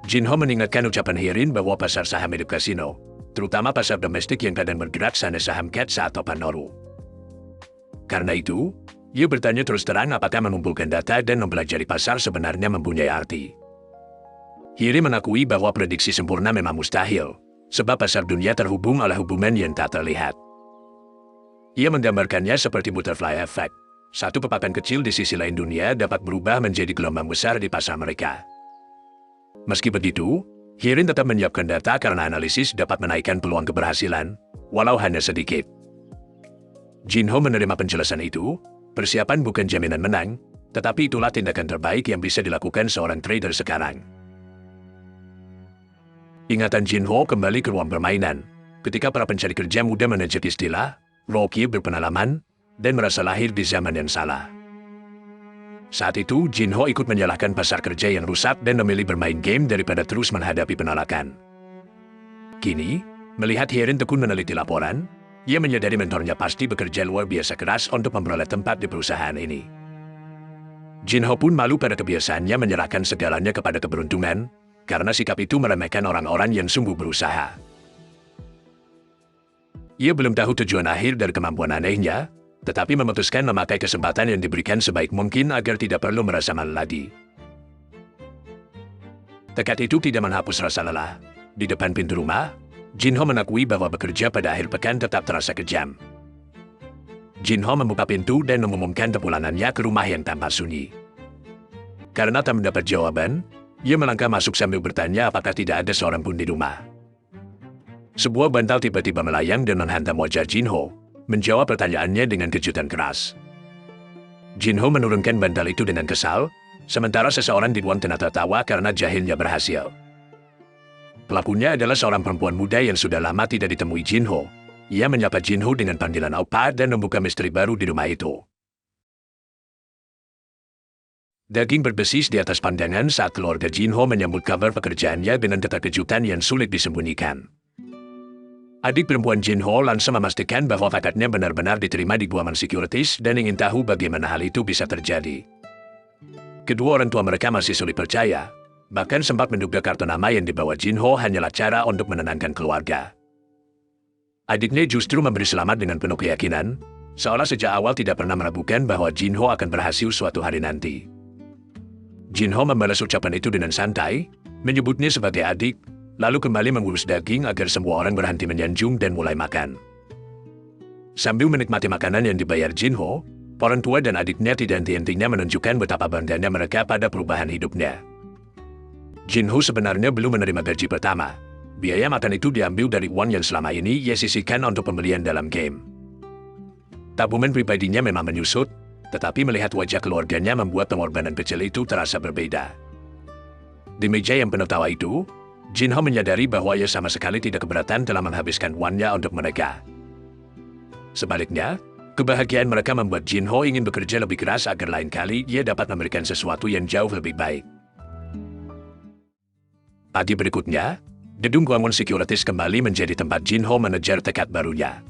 Jinho mengingatkan ucapan Hierin bahwa pasar saham hidup kasino, terutama pasar domestik yang kadang bergerak sana saham Katsa atau Panoru. Karena itu, ia bertanya terus terang apakah mengumpulkan data dan mempelajari pasar sebenarnya mempunyai arti. Hierin mengakui bahwa prediksi sempurna memang mustahil, sebab pasar dunia terhubung oleh hubungan yang tak terlihat. Ia menggambarkannya seperti butterfly effect. Satu pepakan kecil di sisi lain dunia dapat berubah menjadi gelombang besar di pasar mereka. Meski begitu, Hierin tetap menyiapkan data karena analisis dapat menaikkan peluang keberhasilan, walau hanya sedikit. Jinho menerima penjelasan itu, persiapan bukan jaminan menang, tetapi itulah tindakan terbaik yang bisa dilakukan seorang trader sekarang. Ingatan Jinho kembali ke ruang permainan, ketika para pencari kerja muda menejak istilah, Rocky berpengalaman, dan merasa lahir di zaman yang salah. Saat itu, Jinho ikut menyalahkan pasar kerja yang rusak dan memilih bermain game daripada terus menghadapi penolakan. Kini, melihat Hierin tekun meneliti laporan, ia menyadari mentornya pasti bekerja luar biasa keras untuk memperoleh tempat di perusahaan ini. Jinho pun malu pada kebiasaannya menyerahkan segalanya kepada keberuntungan, karena sikap itu meremehkan orang-orang yang sungguh berusaha. Ia belum tahu tujuan akhir dari kemampuan anehnya, tetapi memutuskan memakai kesempatan yang diberikan sebaik mungkin agar tidak perlu merasa malu lagi. Tekad itu tidak menghapus rasa lelah. Di depan pintu rumah, Jin Ho mengakui bahwa bekerja pada akhir pekan tetap terasa kejam. Jin Ho membuka pintu dan mengumumkan kepulangannya ke rumah yang tampak sunyi. Karena tak mendapat jawaban, ia melangkah masuk sambil bertanya apakah tidak ada seorang pun di rumah. Sebuah bantal tiba-tiba melayang dan menghantam wajah Jin Ho, menjawab pertanyaannya dengan kejutan keras. Jin Ho menurunkan bantal itu dengan kesal, sementara seseorang di ruang tengah tertawa karena jahilnya berhasil. Pelakunya adalah seorang perempuan muda yang sudah lama tidak ditemui Jin Ho. Ia menyapa Jin Ho dengan panggilan Oppa dan membuka misteri baru di rumah itu. Daging berbesis di atas pandangan saat keluarga Jin Ho menyambut kabar pekerjaannya dengan keterkejutan yang sulit disembunyikan. Adik perempuan Jin Ho langsung memastikan bahwa bakatnya benar-benar diterima di Guaman Securities dan ingin tahu bagaimana hal itu bisa terjadi. Kedua orang tua mereka masih sulit percaya, bahkan sempat menduga kartu nama yang dibawa Jin Ho hanyalah cara untuk menenangkan keluarga. Adiknya justru memberi selamat dengan penuh keyakinan, seolah sejak awal tidak pernah meragukan bahwa Jin Ho akan berhasil suatu hari nanti. Jin Ho membalas ucapan itu dengan santai, menyebutnya sebagai adik, lalu kembali mengurus daging agar semua orang berhenti menyanjung dan mulai makan. Sambil menikmati makanan yang dibayar Jin Ho, orang tua dan adiknya tidak henti-hentinya menunjukkan betapa bangganya mereka pada perubahan hidupnya. Jin Ho sebenarnya belum menerima gaji pertama. Biaya makan itu diambil dari uang yang selama ini ia sisihkan untuk pembelian dalam game. Tabungan pribadinya memang menyusut, tetapi melihat wajah keluarganya membuat pengorbanan kecil itu terasa berbeda. Di meja yang penuh tawa itu, Jin Ho menyadari bahwa ia sama sekali tidak keberatan dalam menghabiskan uangnya untuk mereka. Sebaliknya, kebahagiaan mereka membuat Jin Ho ingin bekerja lebih keras agar lain kali ia dapat memberikan sesuatu yang jauh lebih baik. Pagi berikutnya, gedung Guaman Securities kembali menjadi tempat Jin Ho mengejar tekad barunya.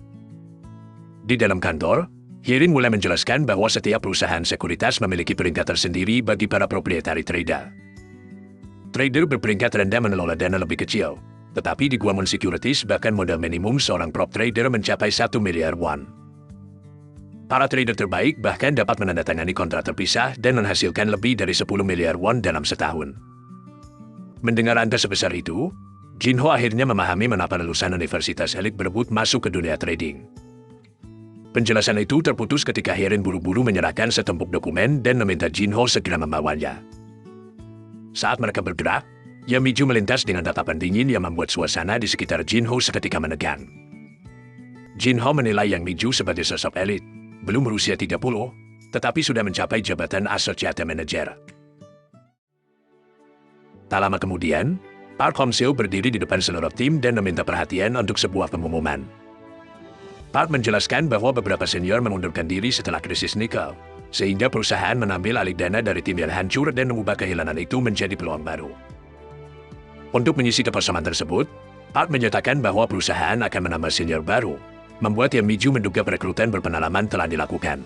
Di dalam kantor, Hyerin mulai menjelaskan bahwa setiap perusahaan sekuritas memiliki peringkat tersendiri bagi para proprietary trader. Trader berperingkat rendah mengelola dana lebih kecil, tetapi di Guaman Securities bahkan modal minimum seorang prop trader mencapai 1 miliar won. Para trader terbaik bahkan dapat menandatangani kontrak terpisah dan menghasilkan lebih dari 10 miliar won dalam setahun. Mendengar angka sebesar itu, Jin Ho akhirnya memahami mengapa lulusan universitas elit berebut masuk ke dunia trading. Penjelasan itu terputus ketika Hyerin buru-buru menyerahkan setumpuk dokumen dan meminta Jin Ho segera membawanya. Saat mereka bergerak, Yamiju melintas dengan tatapan dingin yang membuat suasana di sekitar Jin Ho seketika menegang. Jin Ho menilai Yang Miju sebagai sosok elit, belum berusia 30, tetapi sudah mencapai jabatan Associate Manager. Tak lama kemudian, Park Hong-seo berdiri di depan seluruh tim dan meminta perhatian untuk sebuah pengumuman. Park menjelaskan bahwa beberapa senior mengundurkan diri setelah krisis nikel, sehingga perusahaan mengambil alih dana dari tim yang hancur dan mengubah kehilangan itu menjadi peluang baru. Untuk mengisi kekosongan tersebut, Park menyatakan bahwa perusahaan akan menambah senior baru, membuat Yang Miju menduga perekrutan berpengalaman telah dilakukan.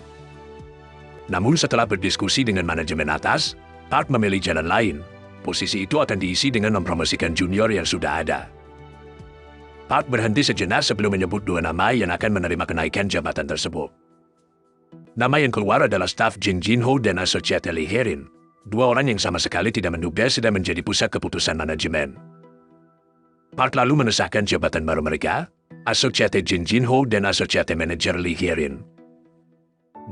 Namun setelah berdiskusi dengan manajemen atas, Park memilih jalan lain. Posisi itu akan diisi dengan mempromosikan junior yang sudah ada. Park berhenti sejenak sebelum menyebut dua nama yang akan menerima kenaikan jabatan tersebut. Nama yang keluar adalah staf Jin Ho dan Associate Lee Hyerin, dua orang yang sama sekali tidak menduga sedang menjadi pusat keputusan manajemen. Park lalu mengesahkan jabatan baru mereka, Associate Jin Ho dan Associate Manager Lee Hyerin.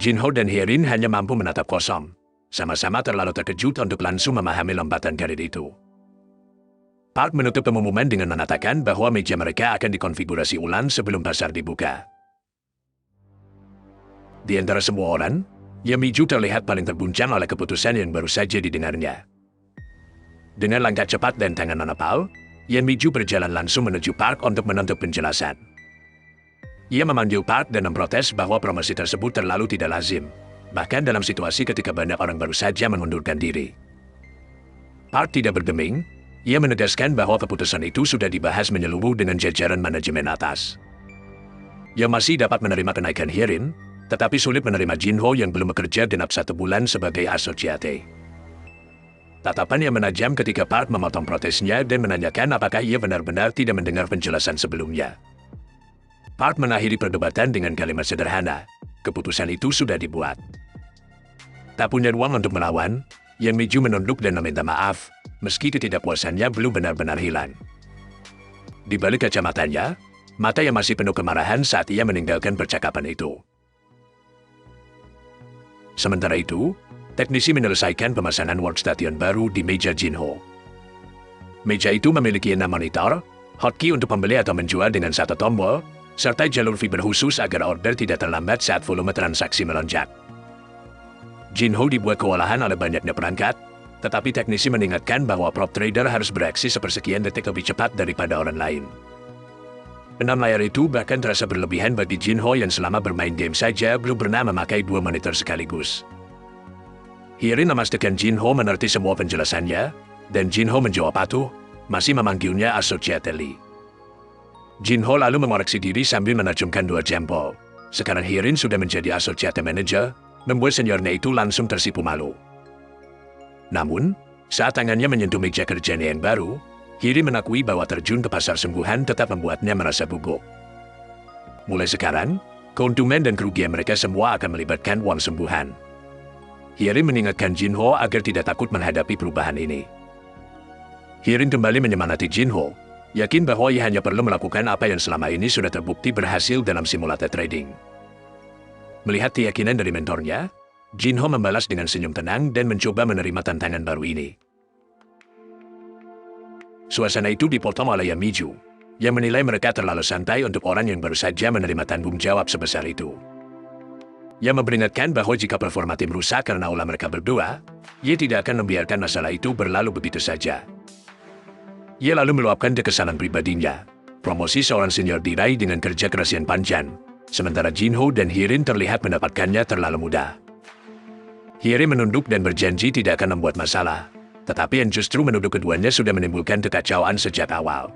Jin Ho dan Hyerin hanya mampu menatap kosong. Sama-sama terlalu terkejut untuk langsung memahami lompatan karir itu. Park menutup pengumuman dengan mengatakan bahwa meja mereka akan dikonfigurasi ulang sebelum pasar dibuka. Di antara semua orang, Yamiju terlihat paling terguncang oleh keputusan yang baru saja didengarnya. Dengan langkah cepat dan tangan menepal, Yamiju berjalan langsung menuju Park untuk menuntut penjelasan. Ia memanggil Park dan memprotes bahwa promosi tersebut terlalu tidak lazim, bahkan dalam situasi ketika banyak orang baru saja mengundurkan diri. Park tidak bergeming, ia menegaskan bahwa keputusan itu sudah dibahas menyeluruh dengan jajaran manajemen atas. Yang masih dapat menerima kenaikan Hyerin, tetapi sulit menerima Jin Ho yang belum bekerja genap 1 bulan sebagai asosiate. Tatapan yang menajam ketika Park memotong protesnya dan menanyakan apakah ia benar-benar tidak mendengar penjelasan sebelumnya. Park mengakhiri perdebatan dengan kalimat sederhana, keputusan itu sudah dibuat. Tak punya ruang untuk melawan, Yang Miju menunduk dan meminta maaf, meski ketidakpuasannya belum benar-benar hilang. Di balik kacamatanya, mata yang masih penuh kemarahan saat ia meninggalkan percakapan itu. Sementara itu, teknisi menyelesaikan pemasangan workstation baru di meja Jinho. Meja itu memiliki 6 monitor, hotkey untuk membeli atau menjual dengan 1 tombol, serta jalur fiber khusus agar order tidak terlambat saat volume transaksi melonjak. Jinho dibuat kewalahan oleh banyaknya perangkat, tetapi teknisi mengingatkan bahwa prop trader harus bereaksi sepersekian detik lebih cepat daripada orang lain. 6 layar itu bahkan terasa berlebihan bagi Jinho yang selama bermain game saja belum pernah memakai 2 monitor sekaligus. Hierin memastikan Jinho mengerti semua penjelasannya, dan Jinho menjawab patuh, masih memanggilnya Associate Lee. Jinho lalu mengoreksi diri sambil menerjemkan 2 jempol. Sekarang Hierin sudah menjadi Associate Manager, membuat seniornya itu langsung tersipu malu. Namun, saat tangannya menyentuh meja kerjanya yang baru, Hierin mengakui bahwa terjun ke pasar sungguhan tetap membuatnya merasa gugup. Mulai sekarang, keuntungan dan kerugian mereka semua akan melibatkan uang sungguhan. Hierin mengingatkan Jinho agar tidak takut menghadapi perubahan ini. Hierin kembali menyemangati Jinho, yakin bahwa ia hanya perlu melakukan apa yang selama ini sudah terbukti berhasil dalam simulator trading. Melihat keyakinan dari mentornya, Jinho membalas dengan senyum tenang dan mencoba menerima tantangan baru ini. Suasana itu dipotong oleh Yamiju, yang menilai mereka terlalu santai untuk orang yang baru saja menerima tanggung jawab sebesar itu. Ia memperingatkan bahwa jika performa tim rusak karena ulah mereka berdua, ia tidak akan membiarkan masalah itu berlalu begitu saja. Ia lalu meluapkan kekesalan pribadinya. Promosi seorang senior diraih dengan kerja keras yang panjang, sementara Jinho dan Hierin terlihat mendapatkannya terlalu mudah. Hierin menunduk dan berjanji tidak akan membuat masalah, tetapi yang justru menuduh keduanya sudah menimbulkan kekacauan sejak awal.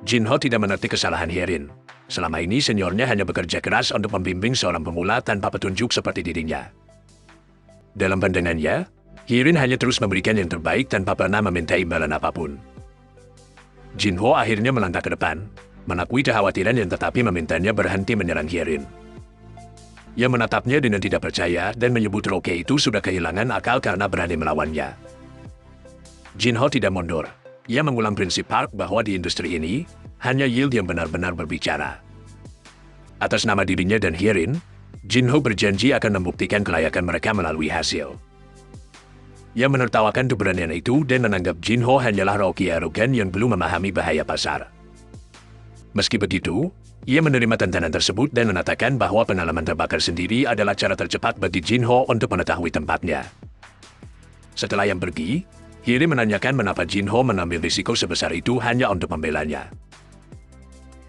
Jinho tidak mengerti kesalahan Hierin. Selama ini seniornya hanya bekerja keras untuk membimbing seorang pemula tanpa petunjuk seperti dirinya. Dalam pandangannya, Hierin hanya terus memberikan yang terbaik tanpa pernah meminta imbalan apapun. Jinho akhirnya melangkah ke depan, mengakui kekhawatiran yang tetapi memintanya berhenti menyerang Hierin. Ia menatapnya dengan tidak percaya dan menyebut Roke itu sudah kehilangan akal karena berani melawannya. Jinho tidak mundur. Ia mengulang prinsip Park bahwa di industri ini, hanya yield yang benar-benar berbicara. Atas nama dirinya dan Hierin, Jinho berjanji akan membuktikan kelayakan mereka melalui hasil. Ia menertawakan keberanian itu dan menganggap Jinho hanyalah Rocky arogan yang belum memahami bahaya pasar. Meski begitu, ia menerima tantangan tersebut dan mengatakan bahwa pengalaman terbakar sendiri adalah cara tercepat bagi Jinho untuk mengetahui tempatnya. Setelah yang pergi, Hierin menanyakan mengapa Jinho mengambil risiko sebesar itu hanya untuk membelanya.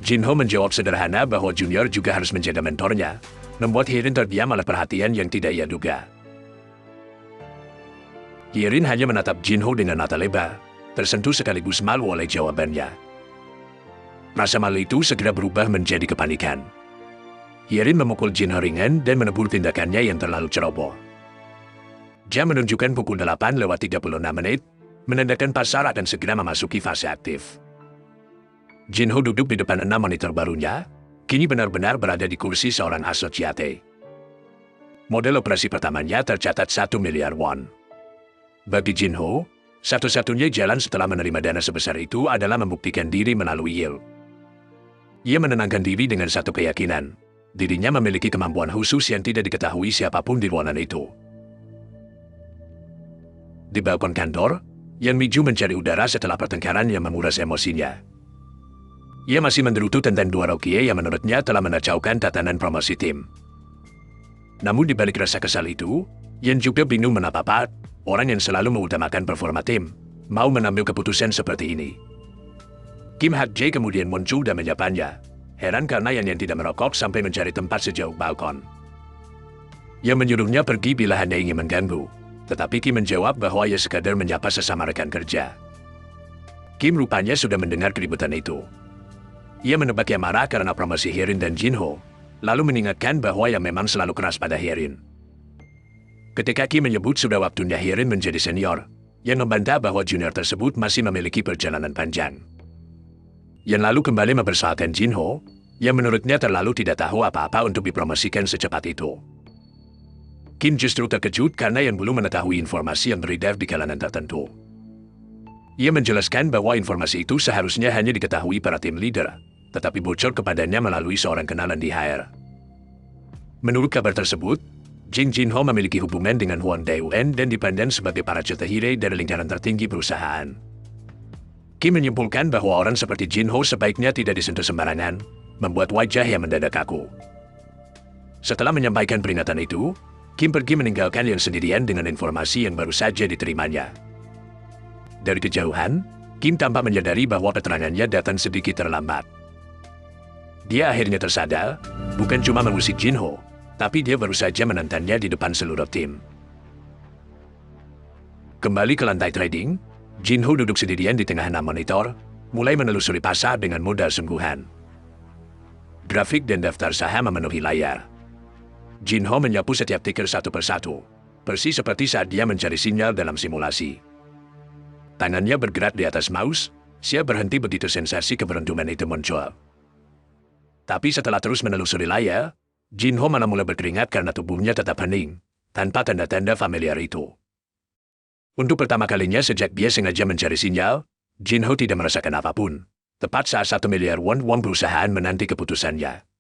Jinho menjawab sederhana bahwa junior juga harus menjaga mentornya, membuat Hierin terdiam oleh perhatian yang tidak ia duga. Hierin hanya menatap Jinho dengan mata lebar, tersentuh sekaligus malu oleh jawabannya. Rasa malu itu segera berubah menjadi kepanikan. Hierin memukul Jinho ringan dan menebul tindakannya yang terlalu ceroboh. Jam menunjukkan pukul 8:36, menandakan pasar akan segera memasuki fase aktif. Jinho duduk di depan 6 monitor barunya, kini benar-benar berada di kursi seorang asosiate. Model operasi pertamanya tercatat 1 miliar won. Bagi Jinho, satu-satunya jalan setelah menerima dana sebesar itu adalah membuktikan diri melalui yield. Ia menenangkan diri dengan satu keyakinan, dirinya memiliki kemampuan khusus yang tidak diketahui siapapun di ruangan itu. Di balkon kantor, Yang Miju mencari udara setelah pertengkaran yang menguras emosinya. Ia masih mengerutu tentang 2 Rokie yang menurutnya telah mengacaukan tatanan promosi tim. Namun di balik rasa kesal itu, Yang juga bingung mengapa Park, orang yang selalu mengutamakan performa tim, mau mengambil keputusan seperti ini. Kim Hak Jae kemudian muncul dan menyapanya, heran karena Yang tidak merokok sampai mencari tempat sejauh balkon. Yang menyuruhnya pergi bila hanya ingin mengganggu, tetapi Kim menjawab bahwa ia sekadar menyapa sesama rekan kerja. Kim rupanya sudah mendengar keributan itu. Ia menebak Yang marah karena promosi Hierin dan Jinho, lalu mengingatkan bahwa Yang memang selalu keras pada Hierin. Ketika Kim menyebut sudah waktunya Hierin menjadi senior, Yang membantah bahwa junior tersebut masih memiliki perjalanan panjang. Yang lalu kembali mempersoalkan Jinho, yang menurutnya terlalu tidak tahu apa-apa untuk dipromosikan secepat itu. Kim justru terkejut karena Yang belum mengetahui informasi yang beredar di kalangan tertentu. Ia menjelaskan bahwa informasi itu seharusnya hanya diketahui para tim leader, tetapi bocor kepadanya melalui seorang kenalan di HR. Menurut kabar tersebut, Jing Jinho memiliki hubungan dengan Huang Daiyuan dan dipandang sebagai para cetahire dari lingkaran tertinggi perusahaan. Kim menyimpulkan bahwa orang seperti Jinho sebaiknya tidak disentuh sembarangan, membuat wajah yang mendadak kaku. Setelah menyampaikan peringatan itu, Kim pergi meninggalkan Yang sendirian dengan informasi yang baru saja diterimanya. Dari kejauhan, Kim tampak menyadari bahwa keterangannya datang sedikit terlambat. Dia akhirnya tersadar, bukan cuma mengusik Jinho, tapi dia baru saja menantangnya di depan seluruh tim. Kembali ke lantai trading, Jinho duduk sendirian di tengah 6 monitor, mulai menelusuri pasar dengan modal sungguhan. Grafik dan daftar saham memenuhi layar. Jinho menyapu setiap ticker satu persatu, persis seperti saat dia mencari sinyal dalam simulasi. Tangannya bergerak di atas mouse, siap berhenti begitu sensasi keberuntungan itu muncul. Tapi setelah terus menelusuri layar, Jinho malah mulai berkeringat karena tubuhnya tetap hening, tanpa tanda-tanda familiar itu. Untuk pertama kalinya sejak dia sengaja mencari sinyal, Jinho tidak merasakan apapun, tepat saat 1 miliar won perusahaan menanti keputusannya.